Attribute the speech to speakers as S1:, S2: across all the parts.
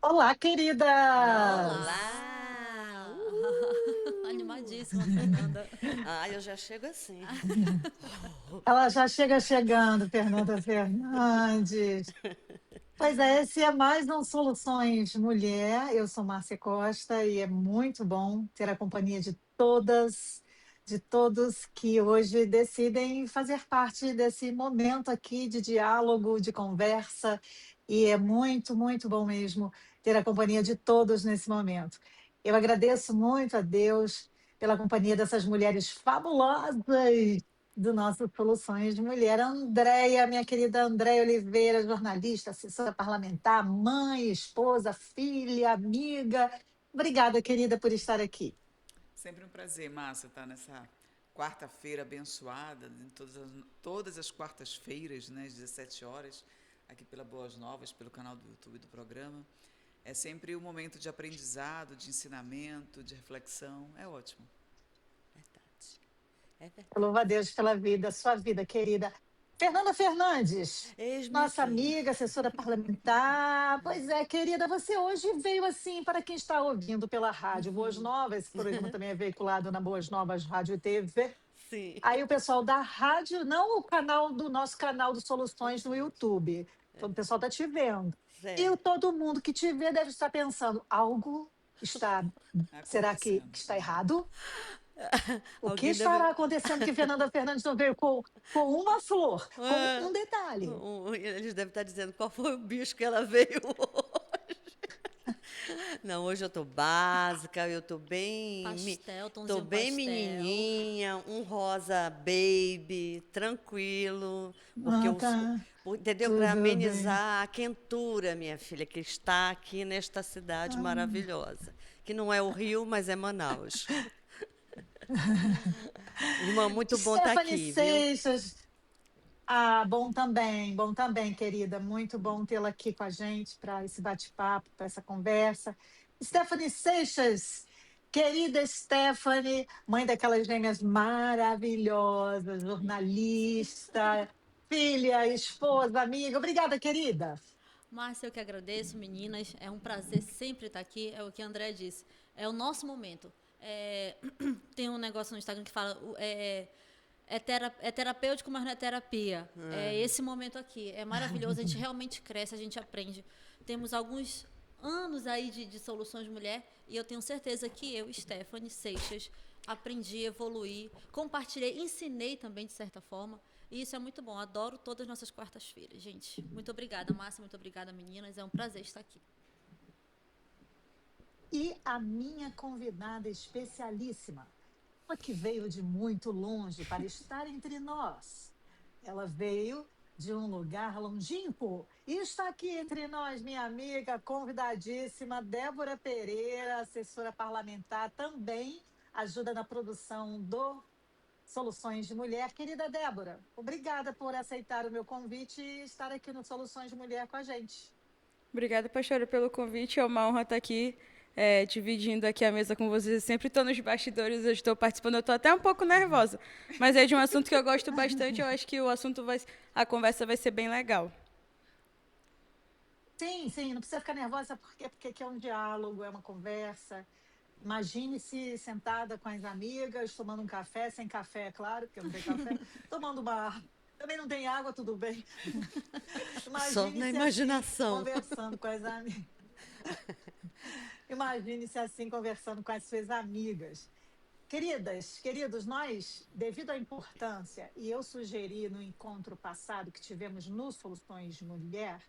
S1: Olá, queridas!
S2: Olá!
S3: Olá! Animadíssima, Fernanda.
S2: Ah, eu já chego assim.
S1: Ela já chega chegando, Fernanda Fernandes. Pois é, esse é mais um Soluções Mulher. Eu sou Márcia Costa e é muito bom ter a companhia de todos que hoje decidem fazer parte desse momento aqui de diálogo, de conversa. E é muito, muito bom mesmo ter a companhia de todos nesse momento. Eu agradeço muito a Deus pela companhia dessas mulheres fabulosas do nosso Soluções de Mulher. Andréia, minha querida Andréia Oliveira, jornalista, assessora parlamentar, mãe, esposa, filha, amiga. Obrigada, querida, por estar aqui.
S4: Sempre um prazer, Márcia, estar nessa quarta-feira abençoada, em todas as quartas-feiras, né, às 17 horas, aqui pela Boas Novas, pelo canal do YouTube do programa. É sempre um momento de aprendizado, de ensinamento, de reflexão. É ótimo.
S2: Verdade. É
S1: Louvo a
S2: verdade.
S1: Deus pela vida, sua vida, querida. Fernanda Fernandes,
S2: Eis-me
S1: nossa
S2: aqui.
S1: amiga, assessora parlamentar. Pois é, querida, você hoje veio assim para quem está ouvindo pela rádio Boas Novas. Esse programa também é veiculado na Boas Novas Rádio e TV.
S2: Sim.
S1: Aí o pessoal da rádio, não o canal do nosso canal do Soluções no
S2: Soluções.
S1: YouTube. Todo o pessoal está te vendo. E
S2: Certo.
S1: todo mundo que te vê deve estar pensando, algo está, será que
S4: Acontecendo.
S1: está errado? O que
S2: Alguém deve.
S1: estará acontecendo que Fernanda Fernandes não veio com uma flor, com
S2: Ah,
S1: um detalhe?
S2: eles devem estar dizendo qual foi o bicho que ela veio. Não, hoje eu tô básica, eu tô bem,
S3: Pastel,
S2: tô
S3: tonzinho
S2: bem
S3: pastel.
S2: menininha, um rosa baby, tranquilo, porque
S1: Ah, tá.
S2: entendeu? Para
S1: Tudo bem.
S2: amenizar a quentura, minha filha, que está aqui nesta cidade
S1: Ah.
S2: maravilhosa, que não é o Rio, mas é Manaus. Irmã, muito bom estar
S1: Stephanie
S2: aqui, viu?
S1: Seixas. Bom também, querida. Muito bom tê-la aqui com a gente para esse bate-papo, para essa conversa. Stephanie Seixas, querida Stephanie, mãe daquelas gêmeas maravilhosas, jornalista, filha, esposa, amiga. Obrigada, querida.
S3: Márcia, eu que agradeço, meninas. É um prazer sempre estar aqui. É o que a André disse. É o nosso momento. Tem um negócio no Instagram que fala. É terapêutico, mas não é terapia. É esse momento aqui. É maravilhoso. A gente realmente cresce, a gente aprende. Temos alguns anos aí de soluções de mulher. E eu tenho certeza que eu, Stephanie Seixas, aprendi, evoluí, compartilhei, ensinei também, de certa forma. E isso é muito bom. Adoro todas as nossas quartas-feiras, gente. Muito obrigada, Márcia. Muito obrigada, meninas. É um prazer estar aqui.
S1: E a minha convidada especialíssima, ela que veio de muito longe para estar entre nós. Ela veio de um lugar longínquo e está aqui entre nós, minha amiga convidadíssima, Débora Pereira, assessora parlamentar, também ajuda na produção do Soluções de Mulher. Querida Débora, obrigada por aceitar o meu convite e estar aqui no Soluções de Mulher com a gente.
S5: Obrigada, pastora, pelo convite. É uma honra estar aqui, dividindo aqui a mesa com vocês. Eu sempre estou nos bastidores, eu estou participando. Eu estou até um pouco nervosa, mas é de um assunto que eu gosto bastante. Eu acho que a conversa vai ser bem legal.
S1: Sim, sim, não precisa ficar nervosa, sabe por quê? Porque aqui é um diálogo, é uma conversa. Imagine-se sentada com as amigas, tomando um café, sem café, é claro, porque não tem café, tomando uma. Também não tem água, tudo bem.
S2: Só na
S1: Imagine-se assim,
S2: imaginação.
S1: conversando com as amigas. Imagine-se assim, conversando com as suas amigas. Queridas, queridos, nós, devido à importância, e eu sugeri no encontro passado que tivemos no Soluções de Mulher,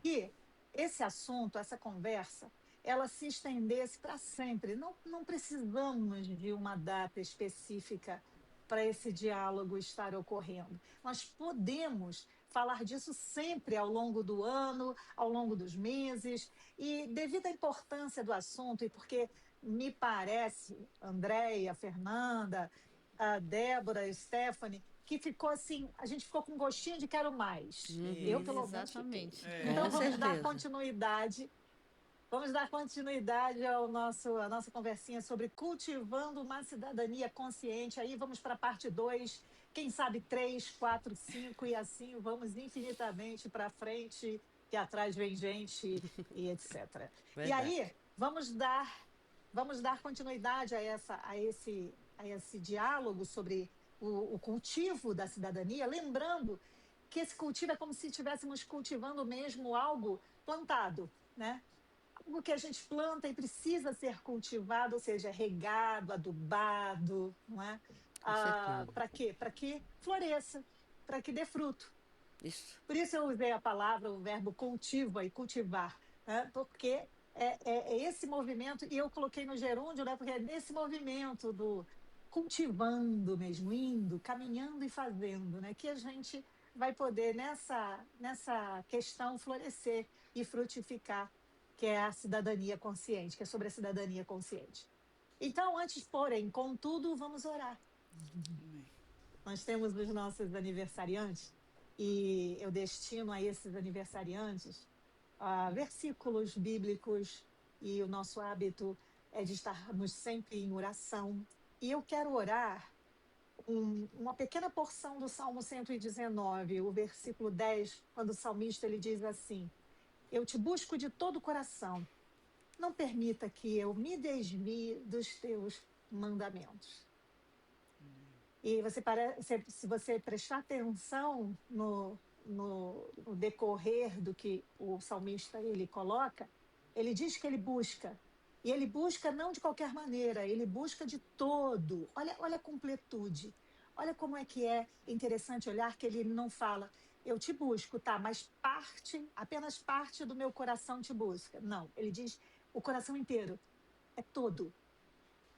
S1: que esse assunto, essa conversa, ela se estendesse para sempre. Não precisamos de uma data específica para esse diálogo estar ocorrendo. Nós podemos falar disso sempre ao longo do ano, ao longo dos meses, e devido à importância do assunto, e porque me parece, Andréia, Fernanda, a Débora, a Stephanie, que ficou assim, a gente ficou com um gostinho de quero mais. Eu,
S4: Isso.
S1: pelo menos, fiquei.
S3: Exatamente.
S1: Então,
S2: Com certeza.
S1: vamos dar continuidade à nossa conversinha sobre cultivando uma cidadania consciente. Aí vamos para a parte 2, quem sabe 3, 4, 5 e assim vamos infinitamente para frente. que atrás vem gente e etc. E
S2: Verdade.
S1: aí, vamos dar continuidade a esse diálogo sobre o cultivo da cidadania, lembrando que esse cultivo é como se estivéssemos cultivando mesmo algo plantado, né? Algo que a gente planta e precisa ser cultivado, ou seja, regado, adubado, não é?
S2: Com certeza.
S1: Para quê? Para que floresça, para que dê fruto.
S2: Isso.
S1: Por isso eu usei a palavra, o verbo cultiva e cultivar, né? Porque é esse movimento, e eu coloquei no gerúndio, né? Porque é nesse movimento do cultivando mesmo, indo, caminhando e fazendo, né? Que a gente vai poder, nessa questão, florescer e frutificar, que é a cidadania consciente, que é sobre a cidadania consciente. Então, antes, porém, contudo, vamos orar.
S4: Amém.
S1: Nós temos os nossos aniversariantes e eu destino a esses aniversariantes versículos bíblicos e o nosso hábito é de estarmos sempre em oração. E eu quero orar uma pequena porção do Salmo 119, o versículo 10, quando o salmista ele diz assim: Eu te busco de todo o coração, não permita que eu me desvie dos teus mandamentos. E se você prestar atenção no decorrer do que o salmista ele coloca, ele diz que ele busca. E ele busca não de qualquer maneira, ele busca de todo. Olha a completude. Olha como é que é interessante olhar que ele não fala, eu te busco, tá, mas apenas parte do meu coração te busca. Não, ele diz o coração inteiro, é todo.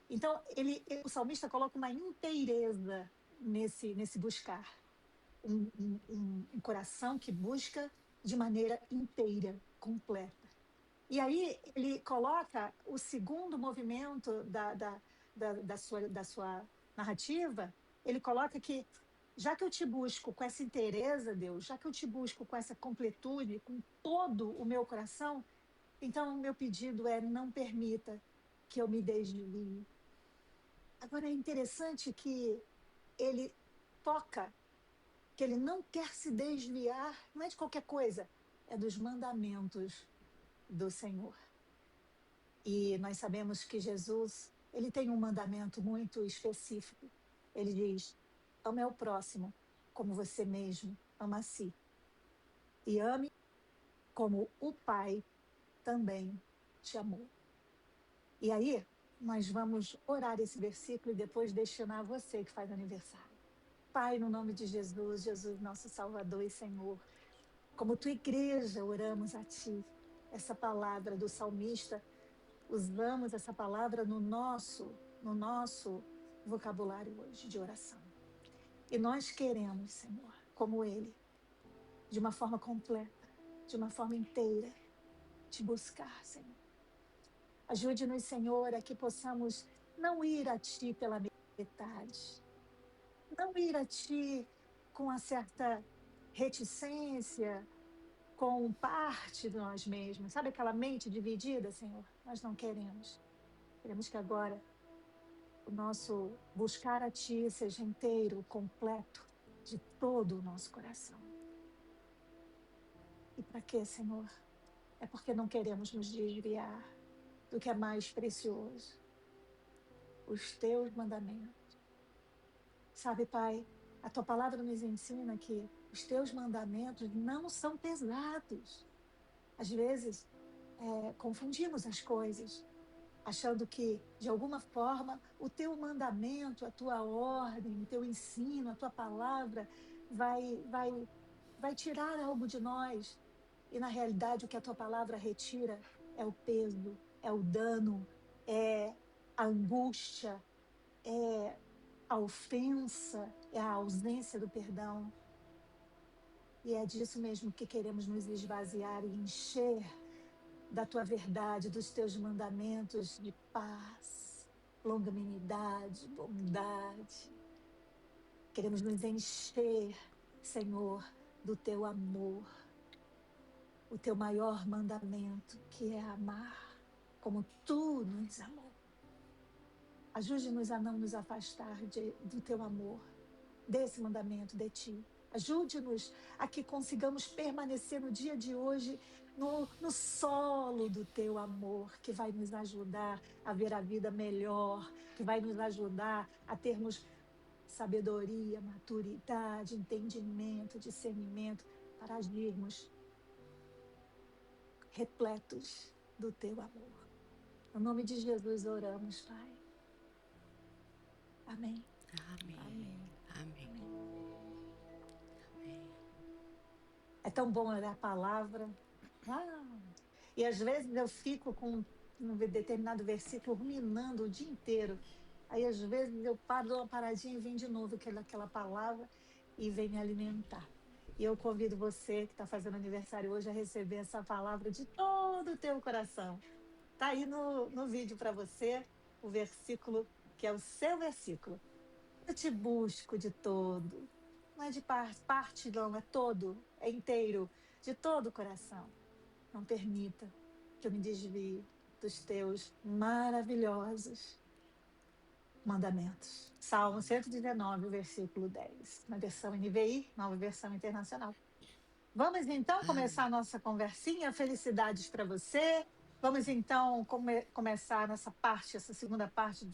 S1: Então, o salmista coloca uma inteireza nesse buscar. Um coração que busca de maneira inteira, completa. E aí ele coloca o segundo movimento da sua narrativa, ele coloca que, já que eu te busco com essa inteireza, Deus, já que eu te busco com essa completude, com todo o meu coração, então o meu pedido é: não permita que eu me desvie. Agora é interessante que ele toca, que ele não quer se desviar, não é de qualquer coisa, é dos mandamentos do Senhor. E nós sabemos que Jesus, ele tem um mandamento muito específico. Ele diz: ame ao próximo como você mesmo ama a si. E ame como o Pai também te amou. E aí, nós vamos orar esse versículo e depois destinar a você que faz aniversário. Pai, no nome de Jesus, Jesus, nosso Salvador e Senhor, como tua igreja, oramos a ti. Essa palavra do salmista, usamos essa palavra no nosso vocabulário hoje de oração. E nós queremos, Senhor, como ele, de uma forma completa, de uma forma inteira, te buscar, Senhor. Ajude-nos, Senhor, a que possamos não ir a ti pela metade, não ir a ti com uma certa reticência, com parte de nós mesmos. Sabe aquela mente dividida, Senhor? Nós não queremos. Queremos que agora o nosso buscar a ti seja inteiro, completo, de todo o nosso coração. E para quê, Senhor? É porque não queremos nos desviar do que é mais precioso, os teus mandamentos. Sabe, Pai, a tua palavra nos ensina que os teus mandamentos não são pesados. Às vezes, confundimos as coisas, achando que, de alguma forma, o teu mandamento, a tua ordem, o teu ensino, a tua palavra vai tirar algo de nós. E, na realidade, o que a tua palavra retira é o peso, é o dano, é a angústia, é a ofensa, é a ausência do perdão. E é disso mesmo que queremos nos esvaziar e encher da tua verdade, dos teus mandamentos de paz, longanimidade, bondade. Queremos nos encher, Senhor, do teu amor, o teu maior mandamento, que é amar como tu nos amou. Ajude-nos a não nos afastar do teu amor, desse mandamento de ti. Ajude-nos a que consigamos permanecer no dia de hoje no solo do teu amor, que vai nos ajudar a ver a vida melhor, que vai nos ajudar a termos sabedoria, maturidade, entendimento, discernimento para agirmos repletos do teu amor. No nome de Jesus oramos, Pai. Amém.
S2: Amém. Amém.
S1: É tão bom ler a palavra. E às vezes eu fico com um determinado versículo ruminando o dia inteiro. Aí às vezes eu paro, dou uma paradinha e venho de novo aquela palavra e vem me alimentar. E eu convido você que está fazendo aniversário hoje a receber essa palavra de todo o teu coração. Está aí no vídeo para você o versículo que é o seu versículo. Eu te busco de todo. Não é de parte não, é todo, é inteiro, de todo o coração. Não permita que eu me desvie dos teus maravilhosos mandamentos. Salmo 119, versículo 10, na versão NVI, nova versão internacional. Vamos então começar a nossa conversinha. Felicidades para você. Vamos então começar nessa parte, essa segunda parte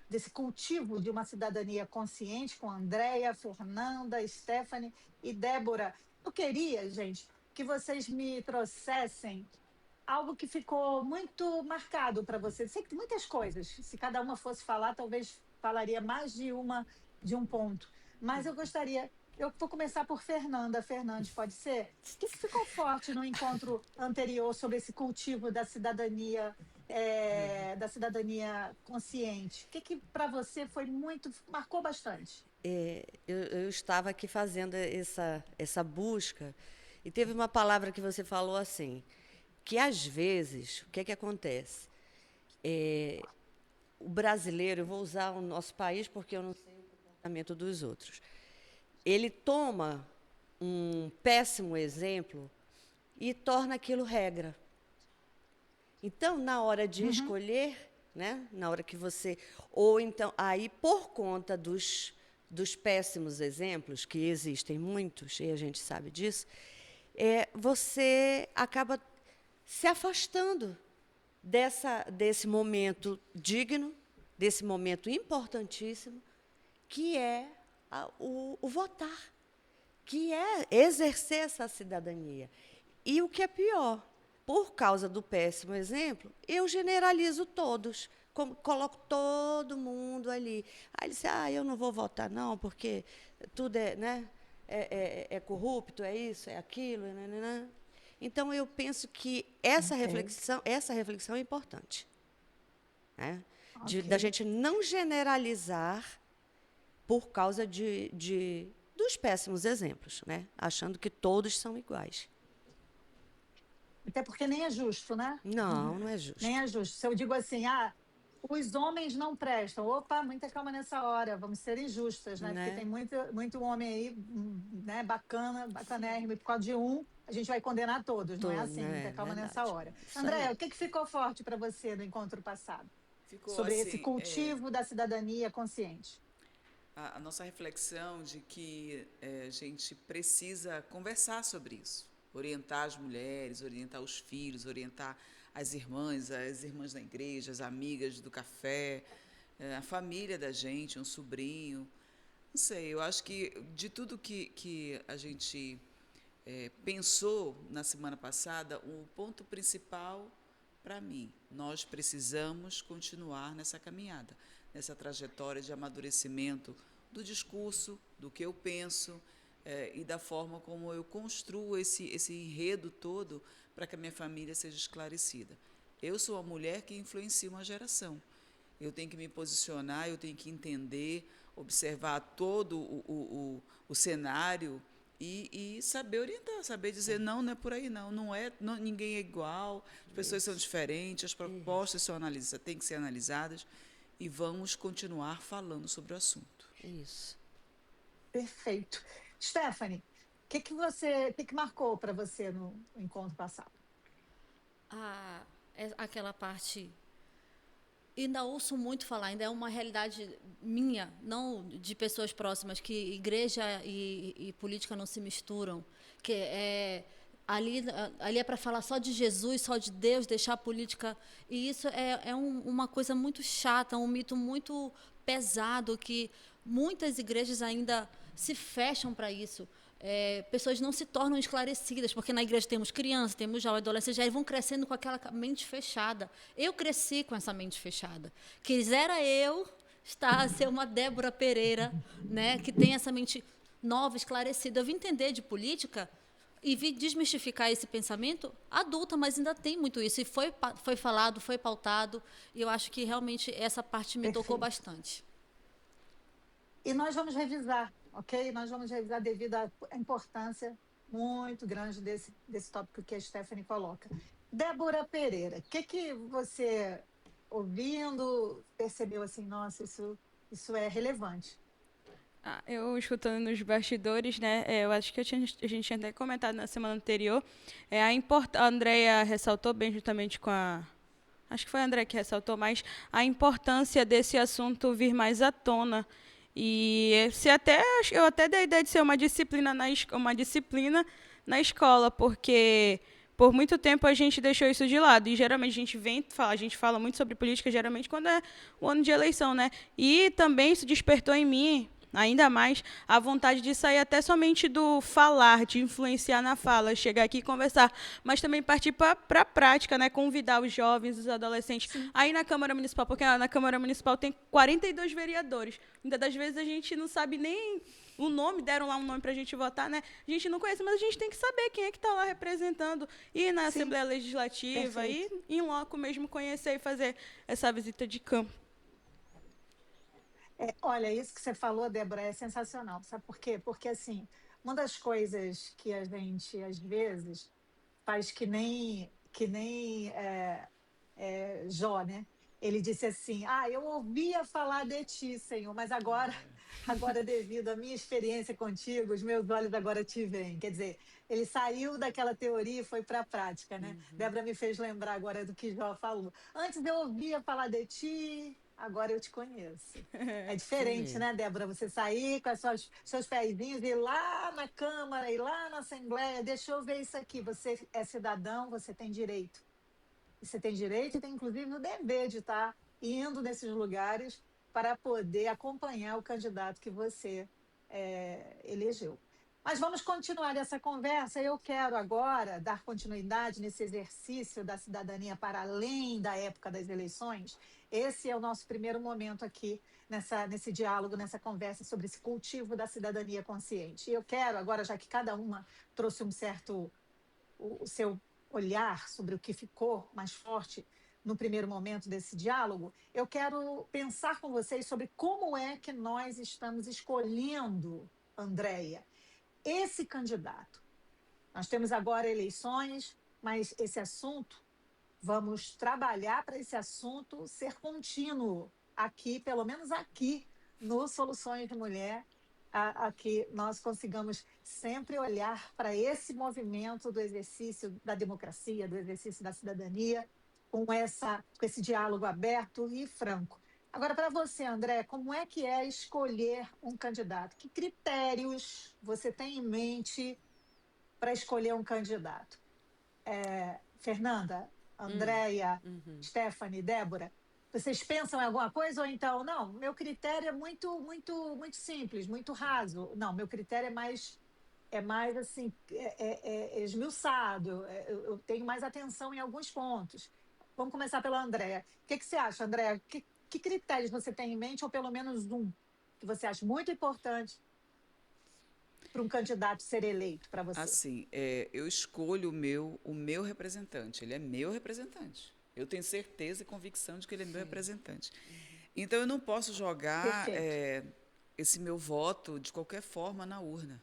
S1: desse cultivo de uma cidadania consciente com Andréia, Fernanda, Stephanie e Débora. Eu queria, gente, que vocês me trouxessem algo que ficou muito marcado para vocês. Sei que tem muitas coisas. Se cada uma fosse falar, talvez falaria mais de um ponto. Mas eu gostaria. Eu vou começar por Fernanda. Fernandes, pode ser? O que ficou forte no encontro anterior sobre esse cultivo da cidadania consciente? O que para você marcou bastante?
S2: Eu estava aqui fazendo essa busca e teve uma palavra que você falou assim, que às vezes, o que é que acontece? O brasileiro, eu vou usar o nosso país porque eu não sei o comportamento dos outros, ele toma um péssimo exemplo e torna aquilo regra. Então, na hora de escolher, né, na hora que você... Ou então, aí, por conta dos péssimos exemplos, que existem muitos, e a gente sabe disso, você acaba se afastando desse momento digno, desse momento importantíssimo, que é o votar, que é exercer essa cidadania. E o que é pior, por causa do péssimo exemplo, eu generalizo todos, coloco todo mundo ali. Aí ele diz, eu não vou votar não, porque tudo é corrupto, é isso, é aquilo. Nananã. Então, eu penso que essa reflexão é importante. Né? Da gente não generalizar por causa dos péssimos exemplos, né? Achando que todos são iguais.
S1: Até porque nem é justo, né?
S2: Não é justo.
S1: Nem é justo. Se eu digo assim, os homens não prestam. Opa, muita calma nessa hora, vamos ser injustas, né? Porque tem muito homem aí, né, bacanérrimo, e por causa de a gente vai condenar todos, não é assim? Muita calma nessa hora. Andréia, o que ficou forte para você no encontro passado? Sobre esse cultivo da cidadania consciente.
S4: A nossa reflexão de que a gente precisa conversar sobre isso, orientar as mulheres, orientar os filhos, orientar as irmãs da igreja, as amigas do café, a família da gente, um sobrinho. Não sei, eu acho que de tudo que a gente pensou na semana passada, o ponto principal, para mim, nós precisamos continuar nessa caminhada, nessa trajetória de amadurecimento do discurso, do que eu penso e da forma como eu construo esse enredo todo para que a minha família seja esclarecida. Eu sou uma mulher que influencia uma geração. Eu tenho que me posicionar, eu tenho que entender, observar todo o cenário e saber orientar, saber dizer não é por aí não, ninguém é igual, as pessoas são diferentes, as propostas têm que ser analisadas e vamos continuar falando sobre o assunto.
S2: Isso.
S1: Perfeito. Stephanie, o que marcou para você no encontro passado?
S3: Aquela parte ainda ouço muito falar, ainda é uma realidade minha, não de pessoas próximas, que igreja e política não se misturam, que ali é para falar só de Jesus, só de Deus, deixar a política. E isso uma coisa muito chata, um mito muito pesado, que muitas igrejas ainda se fecham para isso. Pessoas não se tornam esclarecidas, porque na igreja temos crianças, temos jovens, adolescentes, já vão crescendo com aquela mente fechada. Eu cresci com essa mente fechada. Quisera eu estar a ser uma Débora Pereira, né, que tem essa mente nova, esclarecida. Eu vim entender de política e vi desmistificar esse pensamento adulta, mas ainda tem muito isso. E foi falado, foi pautado, e eu acho que realmente essa parte me tocou
S1: Perfeito.
S3: bastante.
S1: E nós vamos revisar, ok? Nós vamos revisar devido à importância muito grande desse tópico que a Stephanie coloca. Débora Pereira, o que você, ouvindo, percebeu assim, nossa, isso é relevante?
S5: Eu escutando nos bastidores, né? Eu acho que a gente tinha até comentado na semana anterior. A Andrea ressaltou bem justamente com a. Acho que foi a Andrea que ressaltou mais a importância desse assunto vir mais à tona. E eu até dei a ideia de ser uma disciplina na escola, porque por muito tempo a gente deixou isso de lado. E geralmente a gente fala muito sobre política, geralmente quando é o ano de eleição, né? E também isso despertou em mim ainda mais a vontade de sair até somente do falar, de influenciar na fala, chegar aqui e conversar, mas também partir para a prática, né? Convidar os jovens, os adolescentes.
S1: Sim.
S5: Aí na Câmara Municipal, porque na Câmara Municipal tem 42 vereadores. Muitas das vezes a gente não sabe nem o nome, deram lá um nome para a gente votar, né? A gente não conhece, mas a gente tem que saber quem é que está lá representando. Ir na
S1: Sim,
S5: Assembleia Legislativa, ir
S1: perfeito.
S5: em loco mesmo conhecer e fazer essa visita de campo.
S1: Olha, isso que você falou, Débora, é sensacional. Sabe por quê? Porque, assim, uma das coisas que a gente, às vezes, faz que nem Jó, né? Ele disse assim: Ah, eu ouvia falar de ti, Senhor, mas agora, devido à minha experiência contigo, os meus olhos agora te veem. Quer dizer, ele saiu daquela teoria e foi para a prática, né? Débora me fez lembrar agora do que Jó falou. Antes eu ouvia falar de ti, agora eu te conheço. É
S2: Isso
S1: diferente,
S2: mesmo.
S1: né, Débora? Você sair com seus pezinhos e ir lá na Câmara, ir lá na Assembleia, deixa eu ver isso aqui. Você é cidadão, você tem direito. Você tem direito e tem, inclusive, o dever de estar indo nesses lugares para poder acompanhar o candidato que você elegeu. Mas vamos continuar essa conversa. Eu quero agora dar continuidade nesse exercício da cidadania para além da época das eleições. Esse é o nosso primeiro momento aqui nesse diálogo, nessa conversa sobre esse cultivo da cidadania consciente. E eu quero agora, já que cada uma trouxe o seu olhar sobre o que ficou mais forte no primeiro momento desse diálogo, eu quero pensar com vocês sobre como é que nós estamos escolhendo, Andréia, esse candidato. Nós temos agora eleições, mas esse assunto, vamos trabalhar para esse assunto ser contínuo aqui, pelo menos aqui, no Soluções de Mulher, a que nós consigamos sempre olhar para esse movimento do exercício da democracia, do exercício da cidadania, com esse diálogo aberto e franco. Agora, para você, André, como é que é escolher um candidato? Que critérios você tem em mente para escolher um candidato? Fernanda, Andréia, Stephanie, Débora, vocês pensam em alguma coisa ou então, não, meu critério é muito, muito, muito simples, muito raso. Não, meu critério é mais assim, esmiuçado, eu tenho mais atenção em alguns pontos. Vamos começar pela Andréia. O que você acha, Andréia? Que critérios você tem em mente, ou pelo menos um, que você acha muito importante para um candidato ser eleito para você?
S4: Assim, eu escolho o meu representante. Ele é meu representante. Eu tenho certeza e convicção de que ele é meu representante. Então, eu não posso jogar
S1: Perfeito.
S4: esse meu voto de qualquer forma na urna.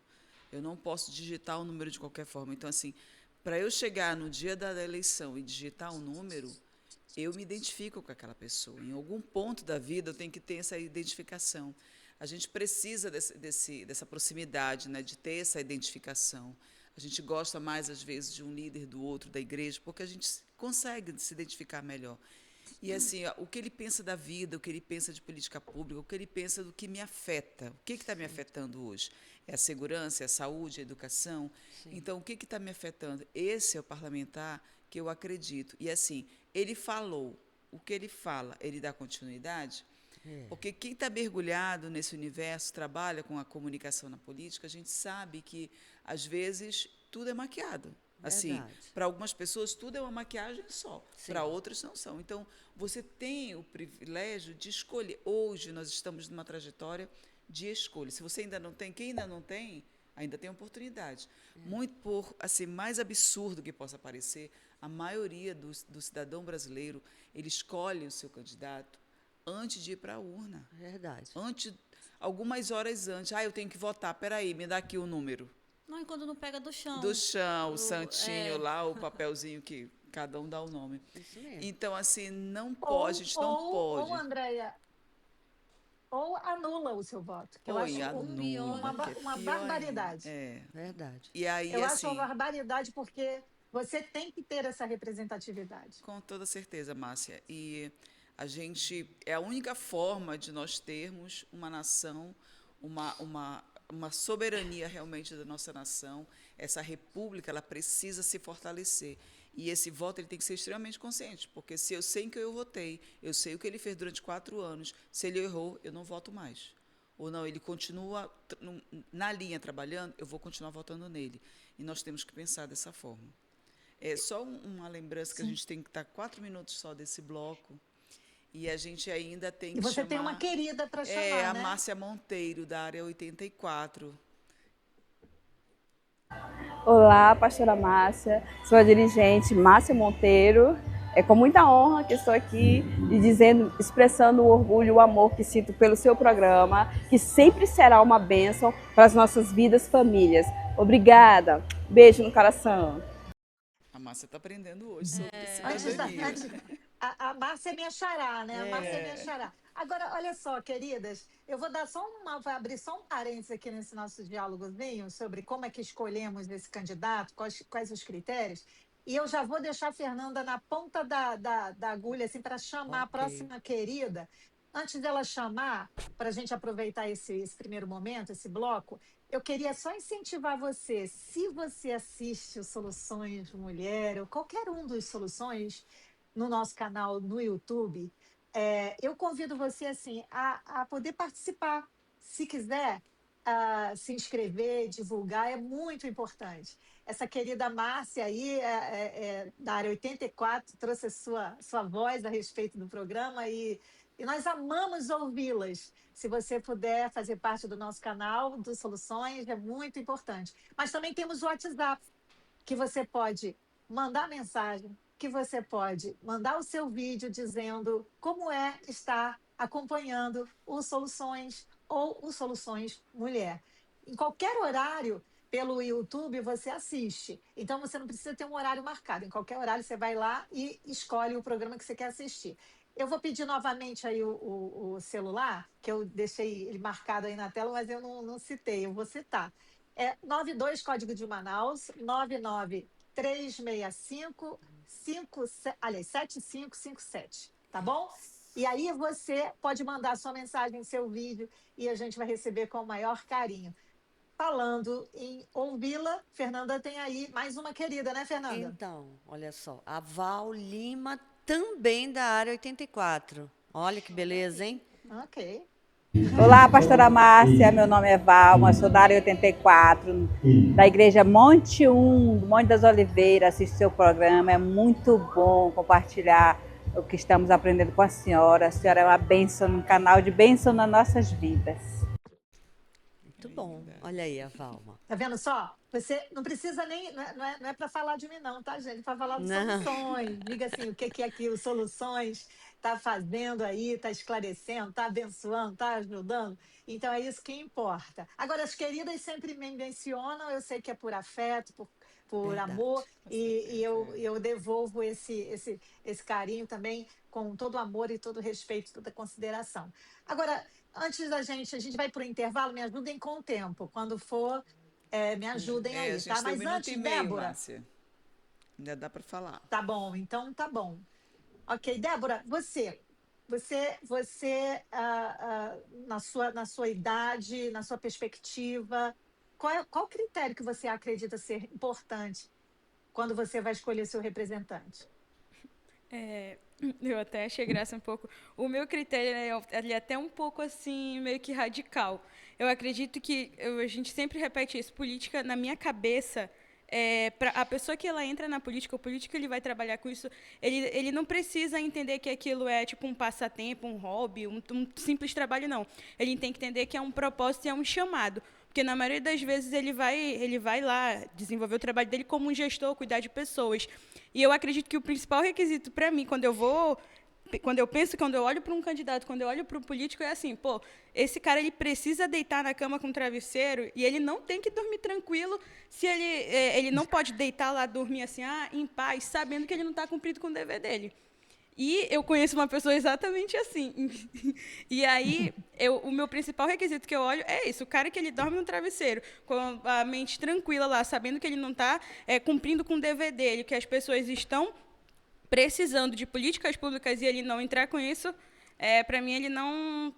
S4: Eu não posso digitar o número de qualquer forma. Então, assim, para eu chegar no dia da eleição e digitar um número, eu me identifico com aquela pessoa. Em algum ponto da vida, eu tenho que ter essa identificação. A gente precisa dessa proximidade, né, de ter essa identificação. A gente gosta mais, às vezes, de um líder do outro, da igreja, porque a gente consegue se identificar melhor. E assim, ó, o que ele pensa da vida, o que ele pensa de política pública, o que ele pensa do que me afeta. O que está me afetando hoje? É a segurança, é a saúde, é a educação? Então, o que está me afetando? Esse é o parlamentar que eu acredito. E assim, ele falou, o que ele fala, ele dá continuidade? Porque quem está mergulhado nesse universo, trabalha com a comunicação na política, a gente sabe que, às vezes, tudo é maquiado. Assim,
S2: Verdade.
S4: para algumas pessoas, tudo é uma maquiagem só,
S2: Sim.
S4: para outras não são. Então, você tem o privilégio de escolher. Hoje, nós estamos numa trajetória de escolha. Se você ainda não tem, quem ainda não tem, ainda tem oportunidade. Muito por, assim, mais absurdo que possa parecer, a maioria do cidadão brasileiro, ele escolhe o seu candidato antes de ir para a urna.
S2: Verdade.
S4: Antes, algumas horas antes. Eu tenho que votar. Peraí, me dá aqui o número.
S3: Não, e quando não pega do chão.
S4: Do chão, o
S3: O-
S4: santinho
S3: é.
S4: lá, o papelzinho que cada um dá o nome.
S2: Isso mesmo.
S4: Então, assim, não pode, a gente não pode.
S1: Andréia, ou anula o seu voto, que eu
S4: Oi,
S1: acho
S4: anula, que é
S1: uma
S4: pior ainda.
S1: barbaridade.
S2: Verdade.
S4: E aí,
S1: Eu acho uma
S4: assim,
S1: barbaridade porque você tem que ter essa representatividade.
S4: com toda certeza, Márcia. E a gente, é a única forma de nós termos uma nação, uma soberania realmente da nossa nação. Essa república, ela precisa se fortalecer. E esse voto ele tem que ser extremamente consciente, porque se eu sei que eu votei, eu sei o que ele fez durante 4 anos, se ele errou, eu não voto mais. Ou não, ele continua na linha trabalhando, eu vou continuar votando nele. E nós temos que pensar dessa forma. É só uma lembrança que a gente tem que estar 4 minutos só desse bloco. E a gente ainda tem
S1: E
S4: que
S1: você
S4: chamar...
S1: tem uma querida para
S4: É,
S1: chamar,
S4: a
S1: né?
S4: Márcia Monteiro, da área 84.
S6: Olá, pastora Márcia, sou a dirigente Márcia Monteiro. É com muita honra que estou aqui e expressando o orgulho e o amor que sinto pelo seu programa, que sempre será uma bênção para as nossas vidas, famílias. Obrigada, beijo no coração.
S4: A Márcia está aprendendo hoje sobre
S1: Antes da,
S4: cidadania.
S1: antes, a Márcia é minha xará, né? A Márcia é minha xará. Agora, olha só, queridas, eu vou dar vou abrir só um parênteses aqui nesse nosso diálogozinho sobre como é que escolhemos esse candidato, quais os critérios. E eu já vou deixar a Fernanda na ponta da agulha, assim, para chamar a
S2: Ok.
S1: próxima querida. Antes dela chamar, para a gente aproveitar esse primeiro momento, esse bloco, eu queria só incentivar você, se você assiste o Soluções Mulher, ou qualquer um dos Soluções, no nosso canal no YouTube, eu convido você assim a poder participar. Se quiser se inscrever, divulgar, é muito importante. Essa querida Márcia aí, da área 84, trouxe a sua voz a respeito do programa e nós amamos ouvi-las. Se você puder fazer parte do nosso canal, do Soluções, é muito importante. Mas também temos o WhatsApp, que você pode mandar mensagem, que você pode mandar o seu vídeo dizendo como é estar acompanhando o Soluções ou o Soluções Mulher. Em qualquer horário, pelo YouTube, você assiste. Então, você não precisa ter um horário marcado. Em qualquer horário, você vai lá e escolhe o programa que você quer assistir. Eu vou pedir novamente aí o celular, que eu deixei ele marcado aí na tela, mas eu não citei, eu vou citar. 92 código de Manaus, 99365 7557, tá bom? E aí você pode mandar sua mensagem, seu vídeo, e a gente vai receber com o maior carinho. Falando em ouvi-la, Fernanda tem aí mais uma querida, né, Fernanda?
S2: Então, olha só, a Val Lima também da área 84. Olha que beleza, hein?
S1: Ok.
S6: Olá, pastora Márcia, meu nome é Valma, sou da área 84, da igreja Monte 1, do Monte das Oliveiras, assisto seu programa, é muito bom compartilhar o que estamos aprendendo com a senhora é uma bênção, um canal de bênção nas nossas vidas.
S2: Muito bom. Olha aí a Valma.
S1: Tá vendo só? Você não precisa nem. Não é para falar de mim, não, tá, gente? Para falar de
S2: Não.
S1: soluções. Diga assim, o que aqui o Soluções está fazendo aí, está esclarecendo, está abençoando, está ajudando. Então é isso que importa. Agora, as queridas sempre me mencionam, eu sei que é por afeto, por
S2: Verdade.
S1: amor, e eu devolvo esse carinho também com todo amor e todo respeito, toda consideração. Agora, antes a gente vai para o intervalo, me ajudem com o tempo. Quando for, me ajudem
S4: A
S1: aí,
S4: gente
S1: tá?
S4: tem 1
S1: Mas
S4: minuto
S1: antes,
S4: e meio,
S1: Débora,
S4: Márcia. Ainda dá para falar.
S1: tá bom, então tá bom. Ok, Débora, na sua idade, na sua perspectiva, qual critério que você acredita ser importante quando você vai escolher seu representante?
S5: É, eu até achei graça um pouco. O meu critério ele é até um pouco assim, meio que radical. Eu acredito que a gente sempre repete isso. Política, na minha cabeça, a pessoa que ela entra na política, o político ele vai trabalhar com isso, ele não precisa entender que aquilo é tipo um passatempo, um hobby, um simples trabalho, não. Ele tem que entender que é um propósito e é um chamado. Porque na maioria das vezes ele vai lá desenvolver o trabalho dele como um gestor, cuidar de pessoas. E eu acredito que o principal requisito para mim, quando eu olho para um candidato, quando eu olho para um político, é assim, pô, esse cara ele precisa deitar na cama com um travesseiro e ele não tem que dormir tranquilo se ele não pode deitar lá, dormir assim, em paz, sabendo que ele não está cumprindo com o dever dele. E eu conheço uma pessoa exatamente assim. E aí, o meu principal requisito que eu olho é isso, o cara que ele dorme no travesseiro, com a mente tranquila lá, sabendo que ele não está cumprindo com o dever dele, que as pessoas estão precisando de políticas públicas e ele não entrar com isso, para mim ele não,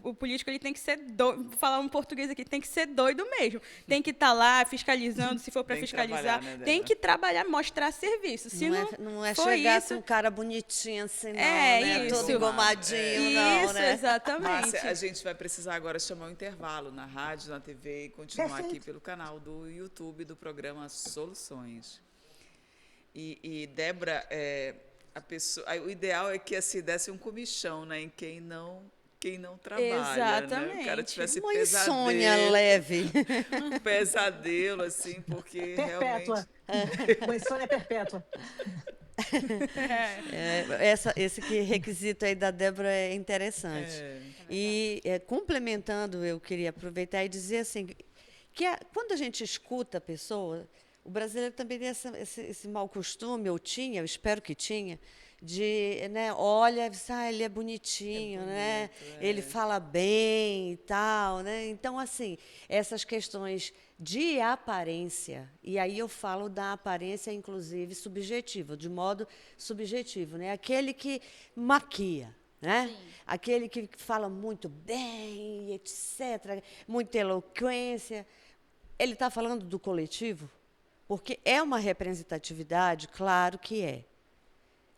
S5: o político ele tem que ser doido, falar um português aqui, tem que ser doido mesmo, tem que estar lá fiscalizando, se for para
S4: Tem que
S5: fiscalizar,
S4: trabalhar, né,
S5: tem
S4: Débora?
S5: que trabalhar, mostrar serviço. Se
S2: Não é
S5: for
S2: chegar
S5: isso,
S2: com um cara bonitinho assim, não,
S5: É,
S2: né?
S5: isso.
S2: Todo engomadinho, não,
S5: isso,
S2: né?
S5: exatamente.
S4: Márcia, a gente vai precisar agora chamar um intervalo na rádio, na TV e continuar aqui
S1: Perfeito.
S4: pelo canal do YouTube do programa Soluções. E Débora, o ideal é que assim, desse um comichão, né, em quem não trabalha, né? O cara
S5: Exatamente.
S4: tivesse
S2: Uma insônia leve.
S4: pesadelo, assim, porque realmente...
S1: Perpétua. Uma insônia perpétua.
S2: Esse requisito aí da Débora é interessante. E complementando, eu queria aproveitar e dizer assim, que quando a gente escuta a pessoa, o brasileiro também tem esse mau costume, ou tinha, eu espero que tinha, de, né, olha, ele é bonitinho, né? Ele fala bem e tal, né? Então, assim, essas questões de aparência, e aí eu falo da aparência, inclusive, subjetiva, de modo subjetivo, né? Aquele que maquia, né? Aquele que fala muito bem, etc., muita eloquência. Ele está falando do coletivo? Porque é uma representatividade, claro que é.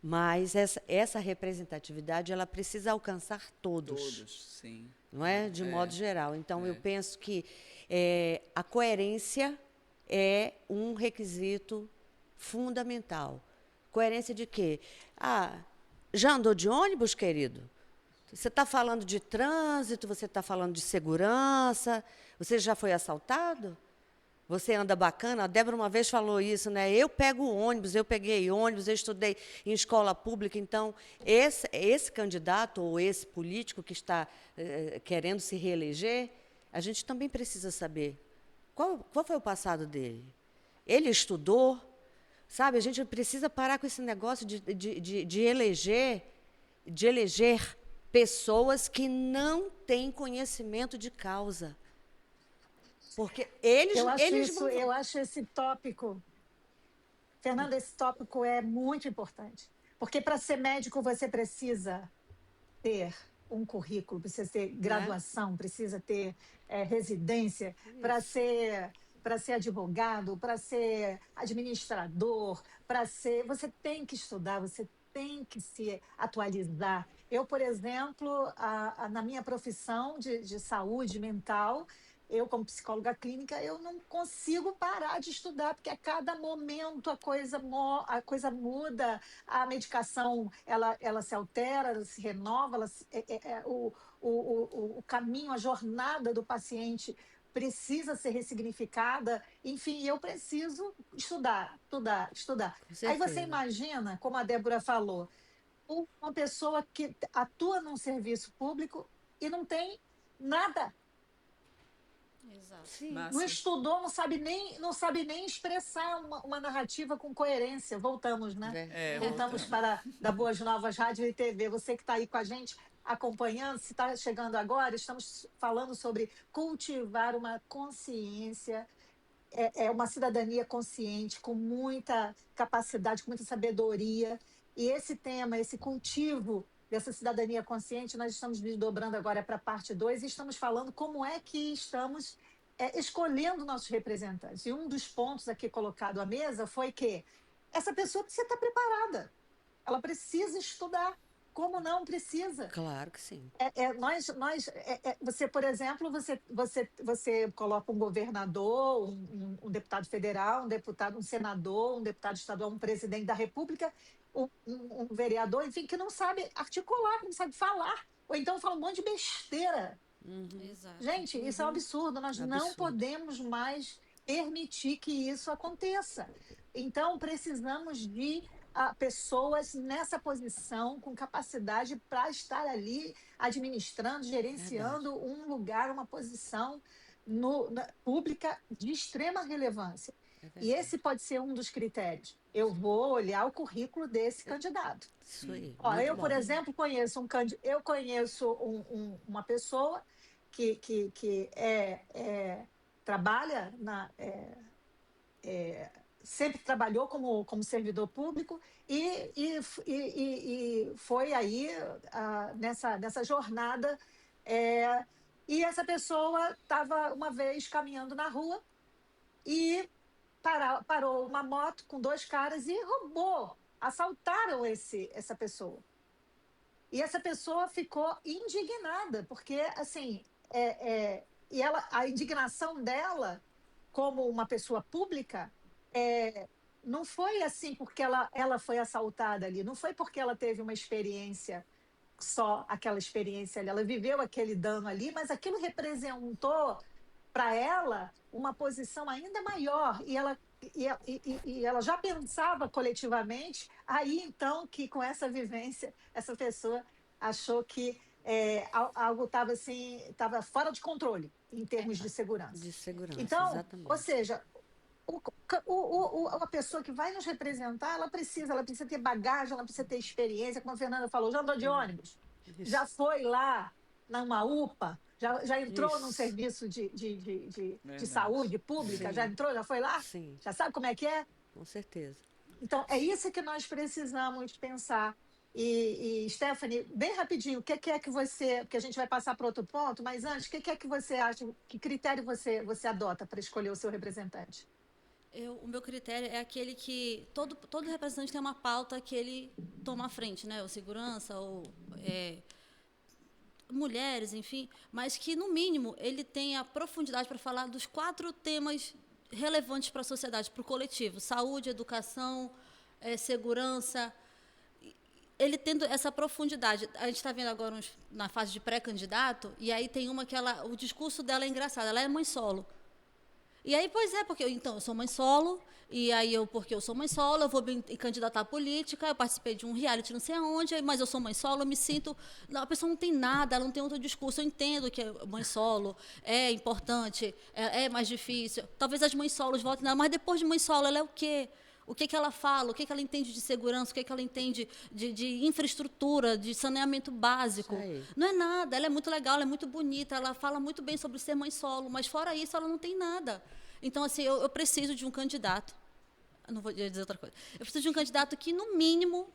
S2: Mas essa representatividade ela precisa alcançar todos.
S4: Todos, sim.
S2: Não é? De modo geral. Então, eu penso que a coerência é um requisito fundamental. Coerência de quê? Já andou de ônibus, querido? Você está falando de trânsito, você está falando de segurança, você já foi assaltado? Você anda bacana? A Débora uma vez falou isso, né? Eu pego ônibus, eu peguei ônibus, eu estudei em escola pública. Então, esse candidato ou esse político que está querendo se reeleger, a gente também precisa saber qual foi o passado dele. Ele estudou, sabe? A gente precisa parar com esse negócio de eleger pessoas que não têm conhecimento de causa. Porque
S1: Eu acho esse tópico, Fernanda, esse tópico é muito importante. Porque para ser médico você precisa ter um currículo, precisa ter graduação, precisa ter residência, para ser advogado, para ser administrador, você tem que estudar, você tem que se atualizar. Eu, por exemplo, na minha profissão de saúde mental, eu, como psicóloga clínica, eu não consigo parar de estudar, porque a cada momento a coisa muda, a medicação ela se altera, ela se renova, o caminho, a jornada do paciente precisa ser ressignificada. Enfim, eu preciso estudar, estudar, estudar.
S2: Com
S1: Aí você
S2: certeza.
S1: imagina, como a Débora falou, uma pessoa que atua num serviço público e não tem nada.
S3: Exato.
S2: Sim.
S1: Não
S4: Márcia,
S1: estudou, não sabe nem expressar uma narrativa com coerência. Voltamos, né? Voltamos para da Boas Novas Rádio e TV. Você que está aí com a gente acompanhando, se está chegando agora, estamos falando sobre cultivar uma consciência, uma cidadania consciente, com muita capacidade, com muita sabedoria. E esse tema, esse cultivo dessa cidadania consciente, nós estamos desdobrando agora para a parte 2 e estamos falando como é que estamos escolhendo nossos representantes. E um dos pontos aqui colocado à mesa foi que essa pessoa precisa estar preparada, ela precisa estudar. Como não precisa?
S2: Claro que sim.
S1: Você, por exemplo, você coloca um governador, um deputado federal, um senador, um deputado estadual, um presidente da República, um vereador, enfim, que não sabe articular, que não sabe falar, ou então fala um monte de besteira.
S3: Exato.
S1: Gente, isso é um absurdo. Nós não
S2: Absurdo.
S1: podemos mais permitir que isso aconteça. Então, precisamos de pessoas nessa posição, com capacidade para estar ali administrando, gerenciando um lugar, uma posição pública de extrema relevância. E esse pode ser um dos critérios. Eu vou olhar o currículo desse candidato.
S2: Isso aí.
S1: Ó,
S2: muito
S1: eu, por
S2: bom.
S1: exemplo, conheço uma pessoa que trabalha sempre trabalhou como servidor público e foi aí nessa jornada. E essa pessoa estava uma vez caminhando na rua e parou uma moto com 2 caras e assaltaram essa pessoa. E essa pessoa ficou indignada, porque, assim, a indignação dela, como uma pessoa pública, não foi assim porque ela foi assaltada ali, não foi porque ela teve uma experiência, só aquela experiência ali, ela viveu aquele dano ali, mas aquilo representou para ela uma posição ainda maior, e ela já pensava coletivamente, aí então que com essa vivência, essa pessoa achou que algo estava assim, estava fora de controle em termos de segurança.
S2: De segurança,
S1: Então,
S2: exatamente.
S1: ou seja, a pessoa que vai nos representar, ela precisa ter bagagem, ela precisa ter experiência, como a Fernanda falou, já andou de ônibus, já foi lá numa UPA, já entrou num serviço de saúde pública,
S2: Sim.
S1: já entrou, já foi lá?
S2: Sim,
S1: Já sabe como é que é?
S2: com certeza.
S1: Então, é isso que nós precisamos pensar. E Stephanie, bem rapidinho, o que é que você... Porque a gente vai passar para outro ponto, mas antes, o que é que você acha, que critério você adota para escolher o seu representante?
S3: O meu critério é aquele que todo representante tem uma pauta que ele toma à frente, né? Ou segurança, ou mulheres, enfim, mas que, no mínimo, ele tenha profundidade para falar dos 4 temas relevantes para a sociedade, para o coletivo: saúde, educação, segurança. Ele tendo essa profundidade. A gente está vendo agora na fase de pré-candidato, e aí tem uma que o discurso dela é engraçado, ela é mãe solo. E aí, pois é, porque eu sou mãe solo, e aí porque eu sou mãe solo, eu vou me candidatar à política, eu participei de um reality não sei aonde, mas eu sou mãe solo, eu me sinto... A pessoa não tem nada, ela não tem outro discurso. Eu entendo que mãe solo é importante, é mais difícil. Talvez as mães solos votem nela, mas depois de mãe solo, ela é o quê? O que ela fala, o que ela entende de segurança, o que ela entende de infraestrutura, de saneamento básico. Não é nada, ela é muito legal, ela é muito bonita, ela fala muito bem sobre ser mãe solo, mas fora isso ela não tem nada. Então, assim, eu preciso de um candidato, não vou dizer outra coisa, eu preciso de um candidato que, no mínimo,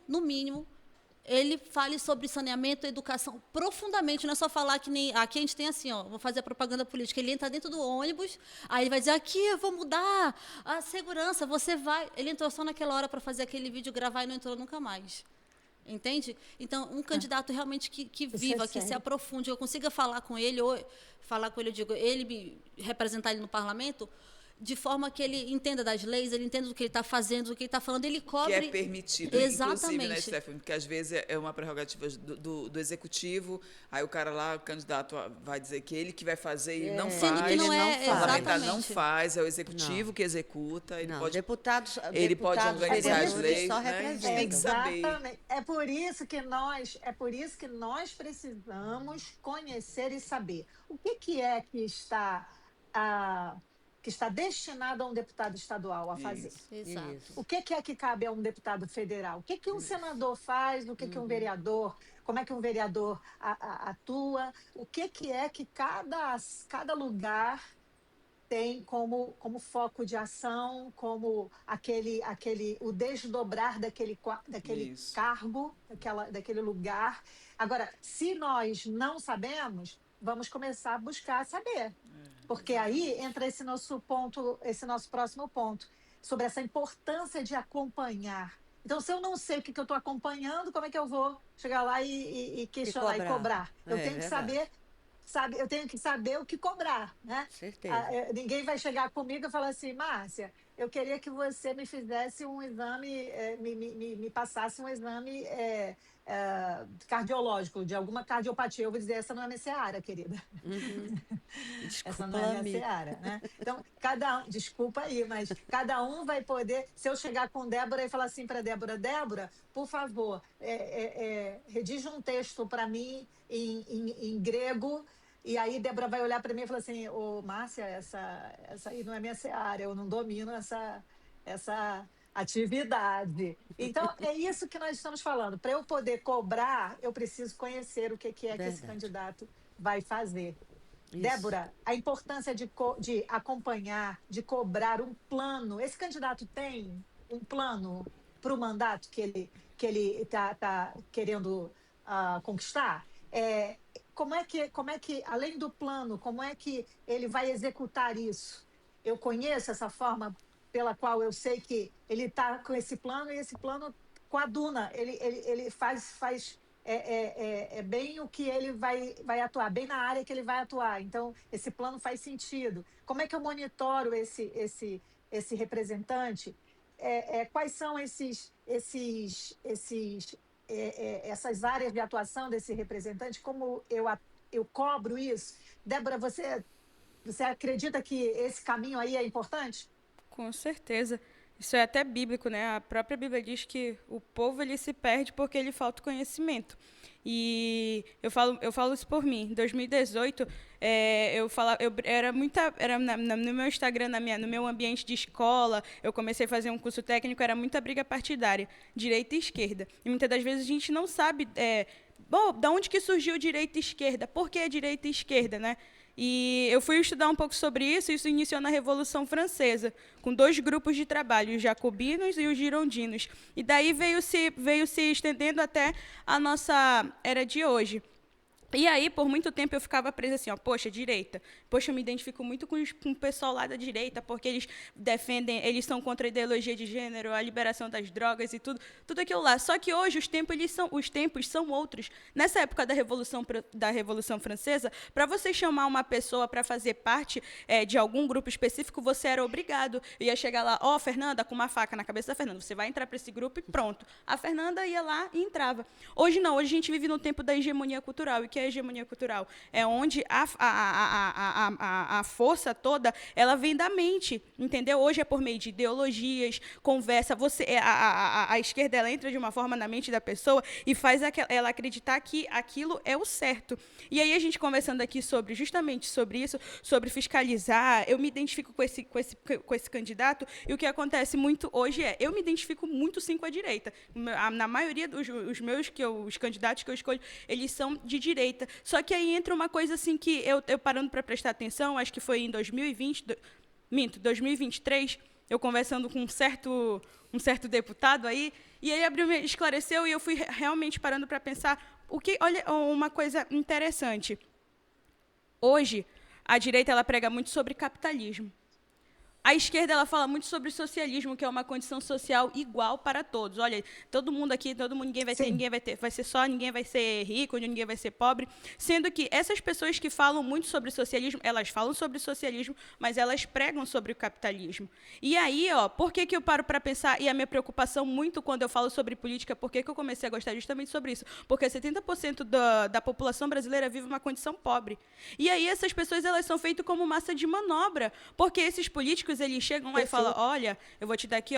S3: ele fale sobre saneamento e educação profundamente, não é só falar que nem... Aqui a gente tem assim, vou fazer a propaganda política, ele entra dentro do ônibus, aí ele vai dizer, aqui eu vou mudar a segurança, você vai... Ele entrou só naquela hora para fazer aquele vídeo, gravar e não entrou nunca mais. Entende? Então, um candidato realmente que viva, que se aprofunde, eu consiga falar com ele, eu digo, ele me representar ele no parlamento, de forma que ele entenda das leis, ele entenda do que ele está fazendo, do que ele está falando, ele cobre...
S4: Que é permitido,
S3: exatamente.
S4: Inclusive, né, Stephanie? Porque, às vezes, é uma prerrogativa do executivo, aí o cara lá, o candidato, vai dizer que ele que vai fazer e não
S3: Sendo
S4: faz.
S3: que não
S2: é,
S4: O parlamentar não
S3: exatamente.
S4: faz, é o executivo que executa. Ele
S2: Não,
S4: pode,
S2: deputados,
S4: ele pode organizar as
S2: vereadores
S4: leis,
S2: só
S4: né? A gente tem que
S2: representam.
S4: saber.
S1: Exatamente. É por isso que nós precisamos conhecer e saber o que é que está destinado a um deputado estadual a fazer.
S4: Isso.
S3: Exato.
S2: Isso.
S1: O que é que cabe a um deputado federal? O que um senador faz? O que um vereador? Como é que um vereador atua? O que é que cada lugar tem como foco de ação, como o desdobrar daquele
S4: Isso.
S1: cargo, daquele lugar. Agora, se nós não sabemos, vamos começar a buscar saber. Porque aí entra esse nosso próximo ponto, sobre essa importância de acompanhar. Então, se eu não sei o que eu estou acompanhando, como é que eu vou chegar lá e questionar e cobrar? Eu tenho que
S2: verdade.
S1: saber, eu tenho que saber o que cobrar, né?
S2: Certeza.
S1: Ninguém vai chegar comigo e falar assim, Márcia, eu queria que você me fizesse um exame, me passasse um exame cardiológico, de alguma cardiopatia. Eu vou dizer, essa não é minha seara, querida. Essa não
S2: Desculpa,
S1: é a minha
S2: amigo.
S1: seara, né? Então, desculpa aí, mas cada um vai poder. Se eu chegar com Débora e falar assim para Débora, Débora, por favor, redige um texto para mim em grego. E aí Débora vai olhar para mim e falar assim, ô Márcia, essa aí não é minha seara, eu não domino essa atividade. Então, é isso que nós estamos falando. Para eu poder cobrar, eu preciso conhecer o que é que esse
S2: Verdade.
S1: candidato vai fazer.
S2: Isso.
S1: Débora, a importância de acompanhar, de cobrar um plano. Esse candidato tem um plano para o mandato que ele está querendo conquistar? Como é que, além do plano, como é que ele vai executar isso? Eu conheço essa forma pela qual eu sei que ele está com esse plano e esse plano coaduna. Ele faz bem o que ele vai atuar, bem na área que ele vai atuar. Então, esse plano faz sentido. Como é que eu monitoro esse representante? Quais são essas áreas de atuação desse representante? Como eu cobro isso? Débora, você acredita que esse caminho aí é importante?
S5: Com certeza. Isso é até bíblico, né? A própria Bíblia diz que o povo ele se perde porque ele falta conhecimento. E eu falo isso por mim. Em 2018, eu era muita, no meu Instagram, no meu ambiente de escola, eu comecei a fazer um curso técnico, era muita briga partidária, direita e esquerda. E muitas das vezes a gente não sabe, bom, da onde que surgiu direita e esquerda? Por que direita e esquerda, né? E eu fui estudar um pouco sobre isso, e isso iniciou na Revolução Francesa, com 2 grupos de trabalho, os jacobinos e os girondinos. E daí veio se estendendo até a nossa era de hoje. E aí, por muito tempo, eu ficava presa assim, ó, poxa, direita. Poxa, eu me identifico muito com o pessoal lá da direita, porque eles defendem, eles são contra a ideologia de gênero, a liberação das drogas e tudo aquilo lá. Só que hoje os tempos são outros. Nessa época da Revolução Francesa, para você chamar uma pessoa para fazer parte de algum grupo específico, você era obrigado. Ia chegar lá, ó, Fernanda, com uma faca na cabeça da Fernanda, você vai entrar para esse grupo e pronto. A Fernanda ia lá e entrava. Hoje não, hoje a gente vive no tempo da hegemonia cultural. E que é a hegemonia cultural? É onde a força toda, ela vem da mente, entendeu? Hoje é por meio de ideologias, conversa, a esquerda ela entra de uma forma na mente da pessoa e faz ela acreditar que aquilo é o certo. E aí a gente conversando aqui justamente sobre isso, sobre fiscalizar, eu me identifico com esse candidato, e o que acontece muito hoje eu me identifico muito sim com a direita. Na maioria os candidatos que eu escolho, eles são de direita. Só que aí entra uma coisa assim que eu parando para prestar atenção, acho que foi em 2023, eu conversando com um certo deputado aí, e ele esclareceu e eu fui realmente parando para pensar, olha uma coisa interessante. Hoje, a direita ela prega muito sobre capitalismo. A esquerda ela fala muito sobre socialismo, que é uma condição social igual para todos. Olha, todo mundo aqui, ninguém vai ter, ninguém vai ser rico, ninguém vai ser pobre. Sendo que essas pessoas que falam muito sobre socialismo, elas falam sobre socialismo, mas elas pregam sobre o capitalismo. E aí, por que eu paro para pensar, e a minha preocupação muito quando eu falo sobre política, por que eu comecei a gostar justamente sobre isso? Porque 70% da população brasileira vive uma condição pobre. E aí essas pessoas elas são feitas como massa de manobra, porque esses políticos eles chegam lá e falam, olha, eu vou te dar aqui,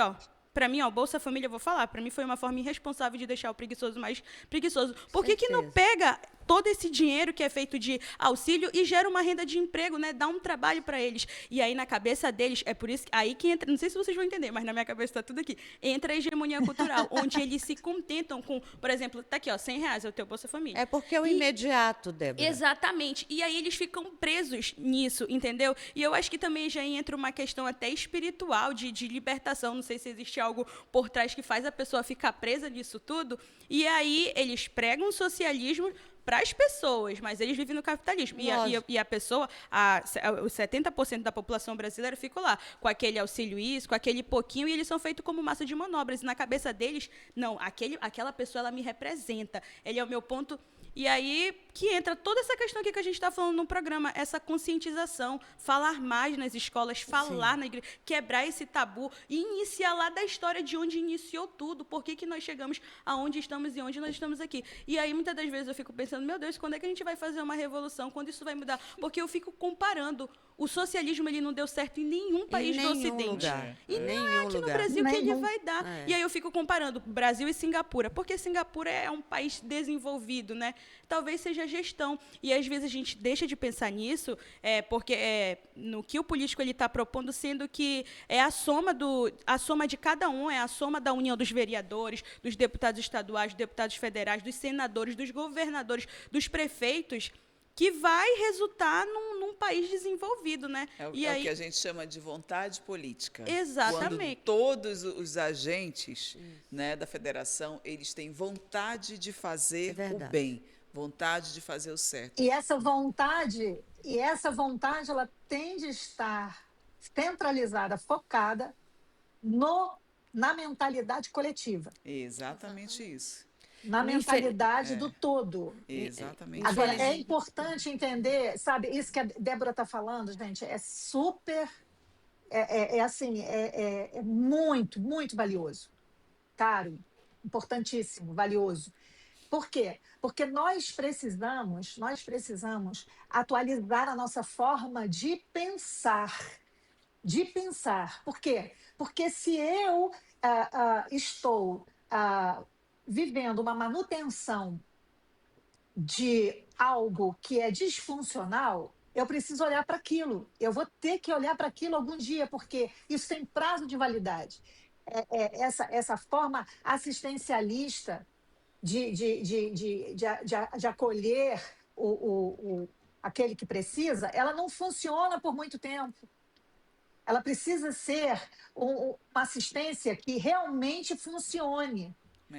S5: para mim, Bolsa Família, eu vou falar, para mim foi uma forma irresponsável de deixar o preguiçoso mais preguiçoso. Por que não pega todo esse dinheiro que é feito de auxílio e gera uma renda de emprego, né? Dá um trabalho para eles. E aí, na cabeça deles, é por isso aí que entra, não sei se vocês vão entender, mas na minha cabeça está tudo aqui, entra a hegemonia cultural, onde eles se contentam com, por exemplo, tá aqui, ó, R$ 100 é o teu Bolsa Família.
S2: É porque é o imediato, Débora.
S5: Exatamente. E aí eles ficam presos nisso, entendeu? E eu acho que também já entra uma questão até espiritual, de libertação. Não sei se existe algo por trás que faz a pessoa ficar presa nisso tudo. E aí eles pregam o socialismo para as pessoas, mas eles vivem no capitalismo. E a pessoa, os 70% da população brasileira ficam lá, com aquele auxílio isso, com aquele pouquinho, e eles são feitos como massa de manobras. E na cabeça deles, não, aquela pessoa, ela me representa. Ele é o meu ponto. E aí que entra toda essa questão aqui que a gente está falando no programa, essa conscientização, falar mais nas escolas, falar na igreja, quebrar esse tabu e iniciar lá da história de onde iniciou tudo, por que nós chegamos aonde estamos e onde nós estamos aqui. E aí, muitas das vezes, eu fico pensando, meu Deus, quando é que a gente vai fazer uma revolução? Quando isso vai mudar? Porque eu fico comparando. O socialismo, ele não deu certo em nenhum país do Ocidente.
S2: Lugar.
S5: E não é aqui no Brasil que ele vai dar.
S2: É.
S5: E aí eu fico comparando Brasil e Singapura, porque Singapura é um país desenvolvido, né? Talvez seja a gestão. E às vezes a gente deixa de pensar nisso, porque no que o político ele está propondo, sendo que é a soma de cada um, é a soma da união dos vereadores, dos deputados estaduais, dos deputados federais, dos senadores, dos governadores, dos prefeitos, que vai resultar num país desenvolvido, né?
S4: É o
S5: E aí,
S4: que a gente chama de vontade política.
S5: Exatamente.
S4: Quando todos os agentes, né, da federação, eles têm vontade de fazer o bem, vontade de fazer o certo.
S1: E essa vontade, ela tem de estar centralizada, focada na mentalidade coletiva.
S4: Exatamente isso.
S1: Na mentalidade do todo.
S4: Exatamente.
S1: Agora, é importante entender, sabe, isso que a Débora está falando, gente, é super, é muito, muito valioso. Caro, importantíssimo, valioso. Por quê? Porque nós precisamos atualizar a nossa forma de pensar. Por quê? Porque se eu estou vivendo uma manutenção de algo que é disfuncional, eu preciso olhar para aquilo. Eu vou ter que olhar para aquilo algum dia, porque isso tem prazo de validade. Essa forma assistencialista de acolher aquele que precisa, ela não funciona por muito tempo. Ela precisa ser uma assistência que realmente funcione.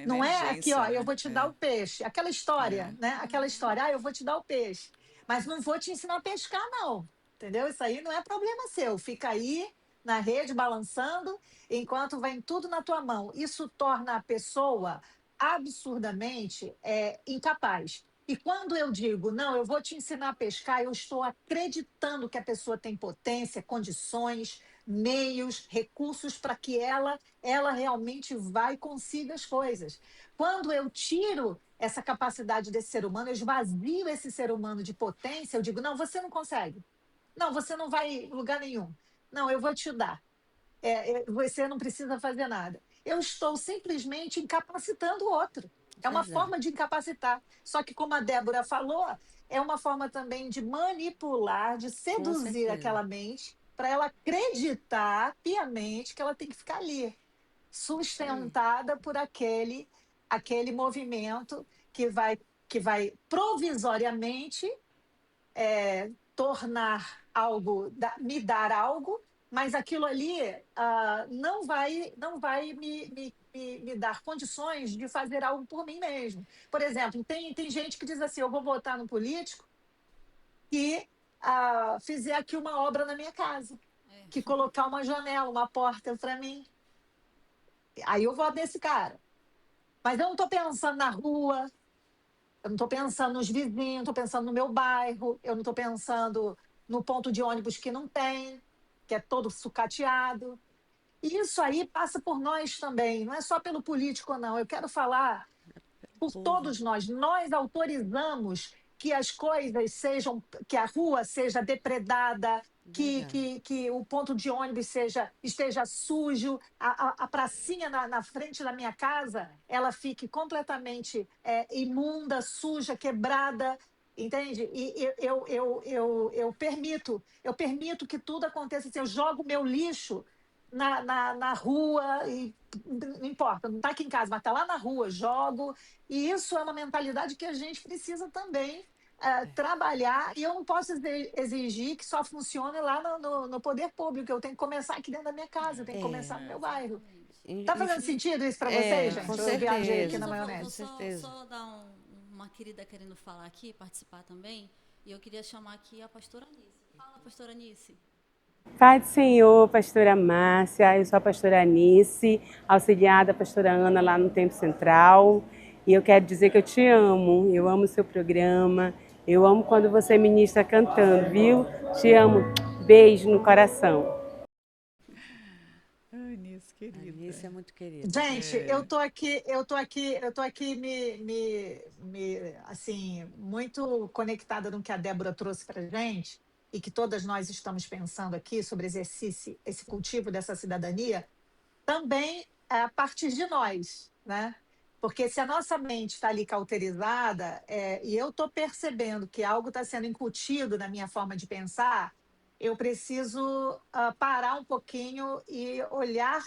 S1: Não é aqui, ó, eu vou te dar o peixe. Aquela história, né? Aquela história, eu vou te dar o peixe. Mas não vou te ensinar a pescar, não. Entendeu? Isso aí não é problema seu. Fica aí na rede, balançando, enquanto vem tudo na tua mão. Isso torna a pessoa absurdamente incapaz. E quando eu digo, não, eu vou te ensinar a pescar, eu estou acreditando que a pessoa tem potência, condições, meios, recursos para que ela realmente vá e consiga as coisas. Quando eu tiro essa capacidade desse ser humano, eu esvazio esse ser humano de potência, eu digo, não, você não consegue. Não, você não vai em lugar nenhum. Não, eu vou te dar. Você não precisa fazer nada. Eu estou simplesmente incapacitando o outro. É uma forma de incapacitar. Só que, como a Débora falou, é uma forma também de manipular, de seduzir aquela mente para ela acreditar piamente que ela tem que ficar ali, sustentada por aquele movimento que vai provisoriamente tornar algo, me dar algo, mas aquilo ali não vai me dar condições de fazer algo por mim mesmo. Por exemplo, tem gente que diz assim, eu vou votar no político que fizer aqui uma obra na minha casa, que colocar uma janela, uma porta para mim. Aí eu voto nesse cara. Mas eu não estou pensando na rua, eu não estou pensando nos vizinhos, não estou pensando no meu bairro, eu não estou pensando no ponto de ônibus que não tem, que é todo sucateado. E isso aí passa por nós também, não é só pelo político, não. Eu quero falar por todos nós. Nós autorizamos que as coisas sejam, que a rua seja depredada,
S2: Verdade.
S1: que o ponto de ônibus esteja sujo, a pracinha na frente da minha casa, ela fique completamente imunda, suja, quebrada, entende? E eu permito que tudo aconteça assim, eu jogo meu lixo na rua, e não importa, não está aqui em casa, mas está lá na rua, jogo, e isso é uma mentalidade que a gente precisa também trabalhar, e eu não posso exigir que só funcione lá no poder público, eu tenho que começar aqui dentro da minha casa, eu tenho que
S2: É,
S1: começar no meu bairro.
S3: Exatamente.
S1: Tá fazendo
S2: Enfim,
S1: sentido isso para vocês,
S2: é, com
S1: gente?
S3: Faz.
S1: Eu viajei aqui
S3: Mas
S1: na
S2: certeza,
S3: eu vou
S2: com
S1: maionese.
S2: certeza.
S3: só dar uma querida querendo falar aqui, participar também, e eu queria chamar aqui a pastora Anice. Fala, pastora Anice.
S7: Pai do Senhor, pastora Márcia, eu sou a pastora Anice, auxiliar da pastora Ana lá no Tempo Central. E eu quero dizer que eu amo o seu programa, eu amo quando você ministra cantando, viu? Te amo, beijo no coração.
S4: Ai, Nisso,
S2: A
S4: querida.
S2: Alice é muito querida.
S1: Gente, eu tô aqui assim, muito conectada no que a Débora trouxe para gente e que todas nós estamos pensando aqui sobre exercício, esse cultivo dessa cidadania, também a partir de nós, né? Porque se a nossa mente está ali cauterizada, e eu estou percebendo que algo está sendo incutido na minha forma de pensar, eu preciso parar um pouquinho e olhar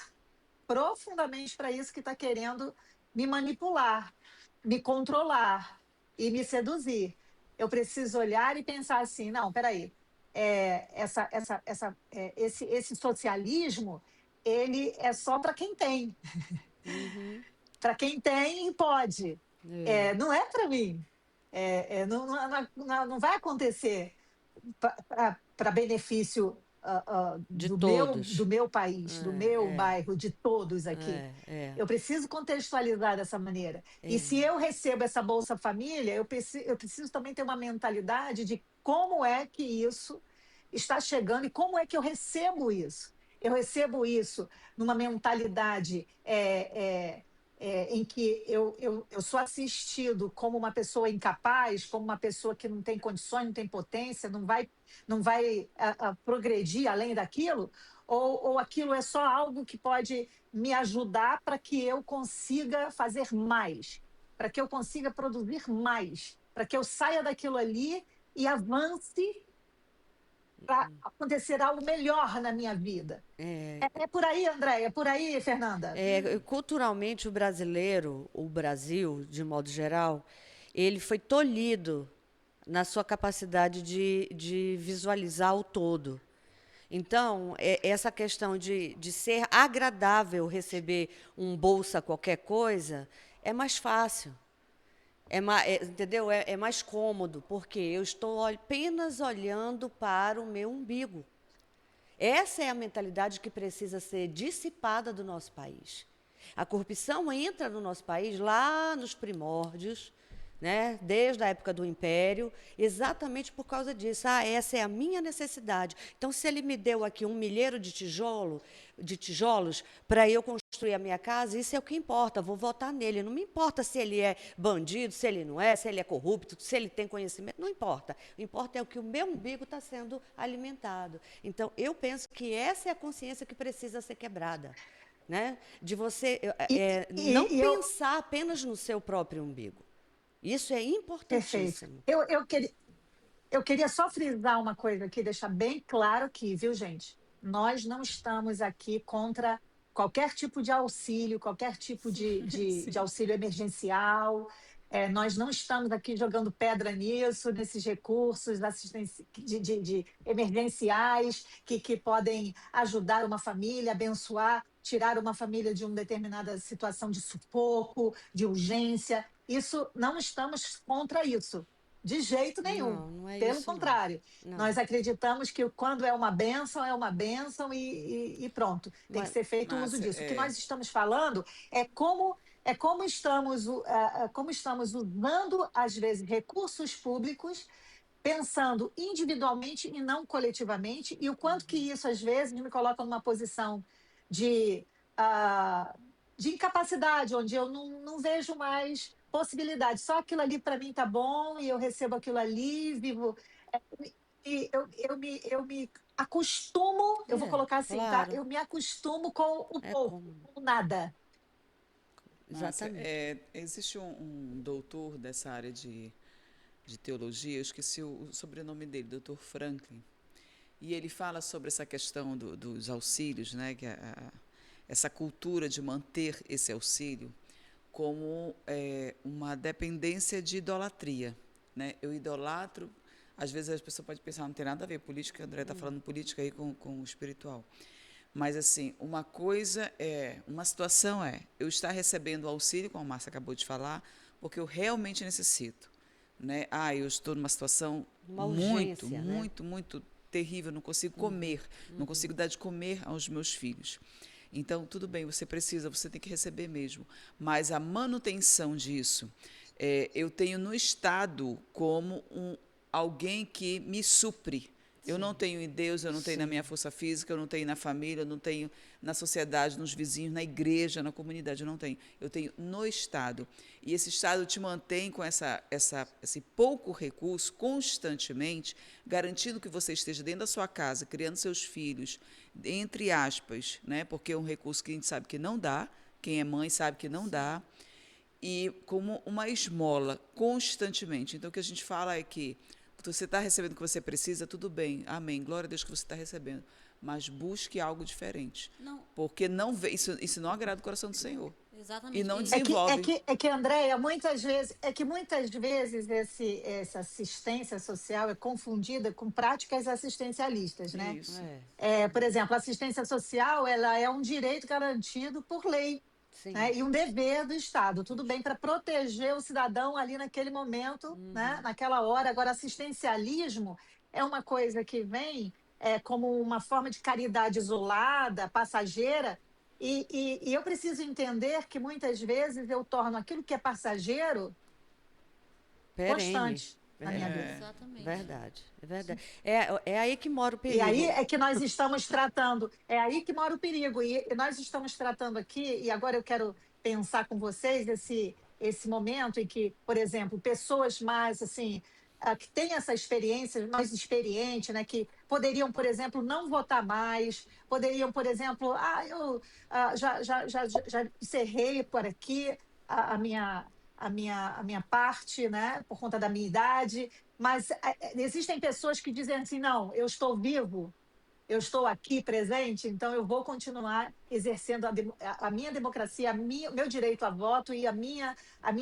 S1: profundamente para isso que está querendo me manipular, me controlar e me seduzir. Eu preciso olhar e pensar assim, não, peraí, esse socialismo, ele é só para quem tem.
S2: Uhum.
S1: Para quem tem, pode.
S2: É,
S1: Não é para mim. Não vai acontecer para benefício
S2: de
S1: do
S2: todos.
S1: meu país, do meu
S2: É,
S1: bairro, de todos aqui.
S2: é,
S1: Eu preciso contextualizar dessa maneira. E
S2: é,
S1: se eu recebo essa Bolsa Família, eu preciso também ter uma mentalidade de como é que isso está chegando e como é que eu recebo isso. Eu recebo isso numa mentalidade em que eu sou assistido como uma pessoa incapaz, como uma pessoa que não tem condições, não tem potência, não vai progredir além daquilo, ou aquilo é só algo que pode me ajudar para que eu consiga fazer mais, para que eu consiga produzir mais, para que eu saia daquilo ali e avance para acontecer algo melhor na minha vida. É por aí, Andréia, é por aí, Fernanda.
S2: culturalmente, o brasileiro, o Brasil, de modo geral, ele foi tolhido na sua capacidade de visualizar o todo. Então, essa questão de ser agradável receber um bolsa qualquer coisa é mais fácil. Entendeu? É mais cômodo, porque eu estou apenas olhando para o meu umbigo. Essa é a mentalidade que precisa ser dissipada do nosso país. A corrupção entra no nosso país lá nos primórdios, né, desde a época do Império, exatamente por causa disso. Essa é a minha necessidade. Então, se ele me deu aqui um milheiro de tijolos para eu construir a minha casa, isso é o que importa. Vou votar nele. Não me importa se ele é bandido, se ele não é, se ele é corrupto, se ele tem conhecimento. Não importa. O que importa é o que o meu umbigo está sendo alimentado. Então, eu penso que essa é a consciência que precisa ser quebrada. Né? De você não
S1: E eu,
S2: pensar apenas no seu próprio umbigo. Isso é
S1: perfeito.
S2: importantíssimo.
S1: Eu queria só frisar uma coisa aqui, deixar bem claro aqui, viu, gente? Nós não estamos aqui contra qualquer tipo de auxílio, qualquer tipo de
S4: Sim.
S1: auxílio emergencial. Nós não estamos aqui jogando pedra nisso, nesses recursos de emergenciais que podem ajudar uma família, abençoar, tirar uma família de uma determinada situação de sufoco, de urgência. Isso, não estamos contra isso, de jeito nenhum.
S2: Não, não é
S1: Pelo
S2: isso, não.
S1: contrário,
S2: Não.
S1: nós acreditamos que quando é uma bênção e pronto, tem que
S2: Mas,
S1: ser feito uso
S4: Márcia,
S1: disso. O que nós estamos falando é como estamos usando, às vezes, recursos públicos, pensando individualmente e não coletivamente, e o quanto que isso, às vezes, me coloca numa posição de, ah, de incapacidade, onde eu não vejo mais possibilidade. Só aquilo ali para mim tá bom, e eu recebo aquilo ali, vivo. eu me acostumo, eu vou colocar assim, tá?
S2: Claro.
S1: Eu me acostumo com o
S2: É
S1: pouco,
S2: como.
S1: com o nada.
S4: Márcia,
S2: Exatamente.
S4: existe um doutor dessa área de teologia, eu esqueci o sobrenome dele, doutor Franklin, e ele fala sobre essa questão dos auxílios, né, que essa cultura de manter esse auxílio como uma dependência de idolatria. Né? Eu idolatro, às vezes as pessoas podem pensar, não tem nada a ver, política, André está falando política aí com o espiritual. Mas, assim, uma situação eu estar recebendo o auxílio, como a Márcia acabou de falar, porque eu realmente necessito. Né? Eu estou numa situação
S2: Uma
S4: muito,
S2: urgência, né?
S4: muito, muito terrível, não consigo comer, não consigo dar de comer aos meus filhos. Então, tudo bem, você precisa, você tem que receber mesmo. Mas a manutenção disso, eu tenho no Estado como alguém que me supre. Eu não tenho em Deus, eu não tenho na minha força física, eu não tenho na família, eu não tenho na sociedade, nos vizinhos, na igreja, na comunidade, eu não tenho. Eu tenho no Estado. E esse Estado te mantém com esse pouco recurso constantemente, garantindo que você esteja dentro da sua casa, criando seus filhos, entre aspas, né? Porque é um recurso que a gente sabe que não dá, quem é mãe sabe que não dá, e como uma esmola constantemente. Então, o que a gente fala é que você está recebendo o que você precisa, tudo bem, amém, glória a Deus que você está recebendo, mas busque algo diferente,
S3: Não,
S4: porque isso não agrada o coração do Senhor
S3: exatamente.
S4: e não
S3: E-
S4: desenvolve.
S1: Andréia, muitas vezes essa assistência social é confundida com práticas assistencialistas, né?
S4: Isso.
S1: Por exemplo, a assistência social, ela é um direito garantido por lei,
S2: Sim.
S1: né? E um dever do Estado, tudo bem, para proteger o cidadão ali naquele momento, né? Naquela hora. Agora, assistencialismo é uma coisa que vem como uma forma de caridade isolada, passageira, e eu preciso entender que muitas vezes eu torno aquilo que é passageiro
S2: Perene.
S1: constante na minha vida.
S3: Exatamente.
S2: Verdade, é verdade. É aí que mora o
S1: E aí
S2: perigo.
S1: é que nós estamos tratando, é aí que mora o perigo. E nós estamos tratando aqui, e agora eu quero pensar com vocês esse momento em que, por exemplo, pessoas mais assim, que têm essa experiência, mais experiente, né, que poderiam, por exemplo, não votar mais, poderiam, por exemplo, eu já encerrei por aqui a, a minha, a minha parte, né, por conta da minha idade, mas existem pessoas que dizem assim: não, eu estou vivo, eu estou aqui presente, então eu vou continuar exercendo a minha democracia, o meu direito a voto e a minha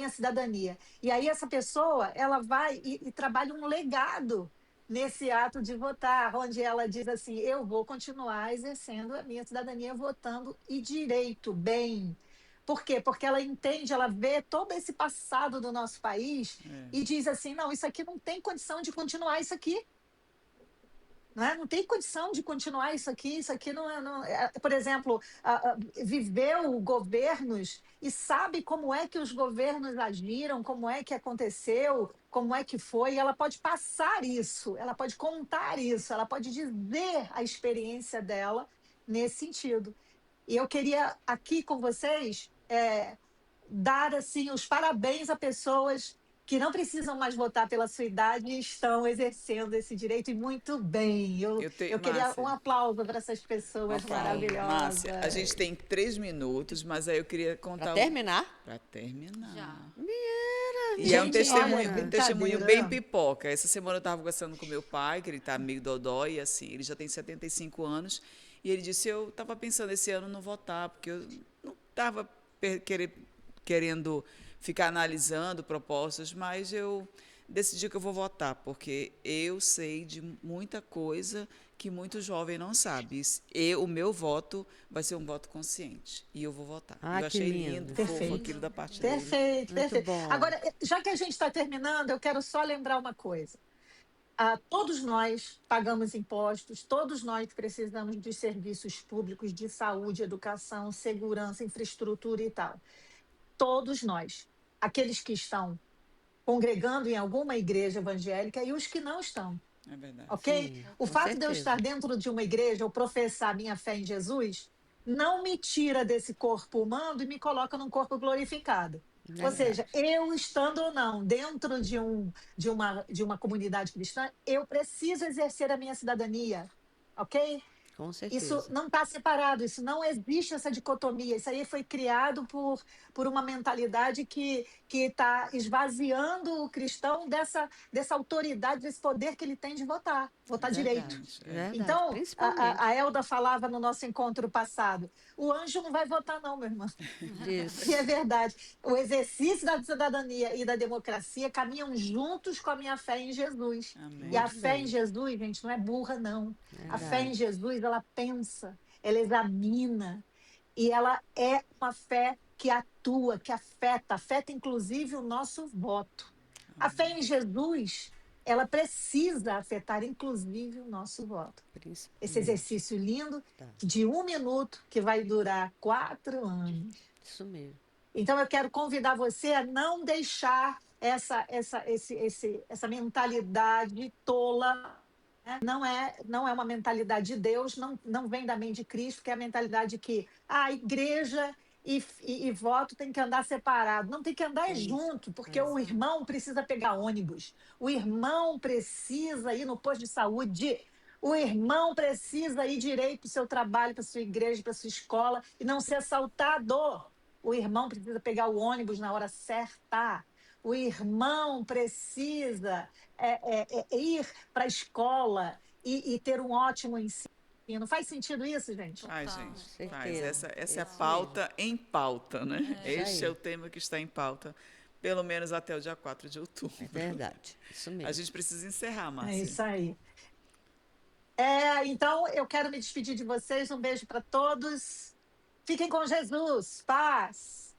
S1: cidadania. E aí essa pessoa ela vai e trabalha um legado nesse ato de votar, onde ela diz assim: eu vou continuar exercendo a minha cidadania, votando e direito, bem. Por quê? Porque ela entende, ela vê todo esse passado do nosso país e diz assim: não, isso aqui não tem condição de continuar isso aqui. Não tem condição de continuar isso aqui por exemplo, viveu governos e sabe como é que os governos agiram, como é que aconteceu, como é que foi, e ela pode passar isso, ela pode contar isso, ela pode dizer a experiência dela nesse sentido. E eu queria aqui com vocês dar assim os parabéns a pessoas que não precisam mais votar pela sua idade e estão exercendo esse direito e muito bem. Eu queria um
S4: Márcia,
S1: aplauso para essas pessoas
S4: Márcia, a gente
S1: maravilhosas.
S4: tem 3 minutos, mas aí eu queria
S2: Para
S4: contar
S2: terminar?
S4: para terminar.
S3: Já.
S4: E é um
S1: Gente,
S4: testemunho,
S1: olha,
S4: um testemunho bem
S1: brincadeira.
S4: pipoca. Essa semana eu estava conversando com meu pai, que ele está meio dodói, e assim, ele já tem 75 anos, e ele disse: eu estava pensando esse ano não votar, porque eu não estava querendo ficar analisando propostas, mas eu decidi que eu vou votar, porque eu sei de muita coisa que muito jovem não sabe. O meu voto vai ser um voto consciente, e eu vou votar. Eu
S2: Que
S4: achei
S2: lindo.
S4: lindo, fofo
S1: Perfeito.
S4: aquilo da parte dele.
S1: Perfeito,
S2: Muito
S1: perfeito.
S2: bom.
S1: Agora, já que a gente está terminando, eu quero só lembrar uma coisa. Todos nós pagamos impostos, todos nós precisamos de serviços públicos de saúde, educação, segurança, infraestrutura e tal. Todos nós. Aqueles que estão congregando em alguma igreja evangélica e os que não estão.
S4: É verdade.
S1: Ok?
S2: Sim,
S1: O
S2: com
S1: fato de eu
S2: certeza.
S1: estar dentro de uma igreja ou professar minha fé em Jesus não me tira desse corpo humano e me coloca num corpo glorificado. Ou
S2: Verdade.
S1: seja, eu estando ou não dentro de uma comunidade cristã, eu preciso exercer a minha cidadania, ok?
S2: Com
S1: Isso
S2: certeza.
S1: não está separado, isso não existe essa dicotomia. Isso aí foi criado por uma mentalidade que está esvaziando o cristão dessa autoridade, desse poder que ele tem de votar direito.
S2: Verdade.
S4: É.
S2: Verdade.
S1: Então, a
S2: Principalmente.
S1: Elda falava no nosso encontro passado: o anjo não vai votar, não, meu irmão. E é
S2: Isso.
S1: verdade. O exercício da cidadania e da democracia caminham juntos com a minha fé em Jesus. E
S4: Amém.
S1: a
S2: Muito
S1: fé em
S2: bem.
S1: Jesus, gente, não é burra, não. A fé em
S2: Verdade.
S1: Jesus, ela pensa, ela examina, e ela é uma fé que atua, que afeta inclusive o nosso voto. A fé em Jesus, ela precisa afetar inclusive o nosso voto. Esse
S2: Principalmente.
S1: exercício lindo
S2: Tá.
S1: de 1 minuto que vai durar 4 anos.
S2: Isso mesmo.
S1: Então, eu quero convidar você a não deixar essa mentalidade tola, né? Não é uma mentalidade de Deus, não vem da mente de Cristo, que é a mentalidade que a igreja e voto tem que andar separado. Não, tem que andar
S2: É isso.
S1: junto, porque
S2: É.
S1: o irmão precisa pegar ônibus, o irmão precisa ir no posto de saúde, o irmão precisa ir direito para o seu trabalho, para a sua igreja, para a sua escola, e não ser assaltado. O irmão precisa pegar o ônibus na hora certa. O irmão precisa ir para a escola e ter um ótimo ensino. Faz sentido isso, gente?
S4: Ai,
S3: Total.
S4: gente, faz.
S2: Certeza.
S4: Essa é a
S2: Isso
S4: pauta em pauta, né?
S2: Isso
S4: Este é
S2: aí.
S4: o tema que está em pauta, pelo menos até o dia 4 de outubro.
S2: É verdade. Isso
S4: A
S2: mesmo.
S4: gente precisa encerrar,
S1: É
S4: Márcia.
S1: isso aí. Então, eu quero me despedir de vocês. Um beijo para todos. Fiquem com Jesus. Paz.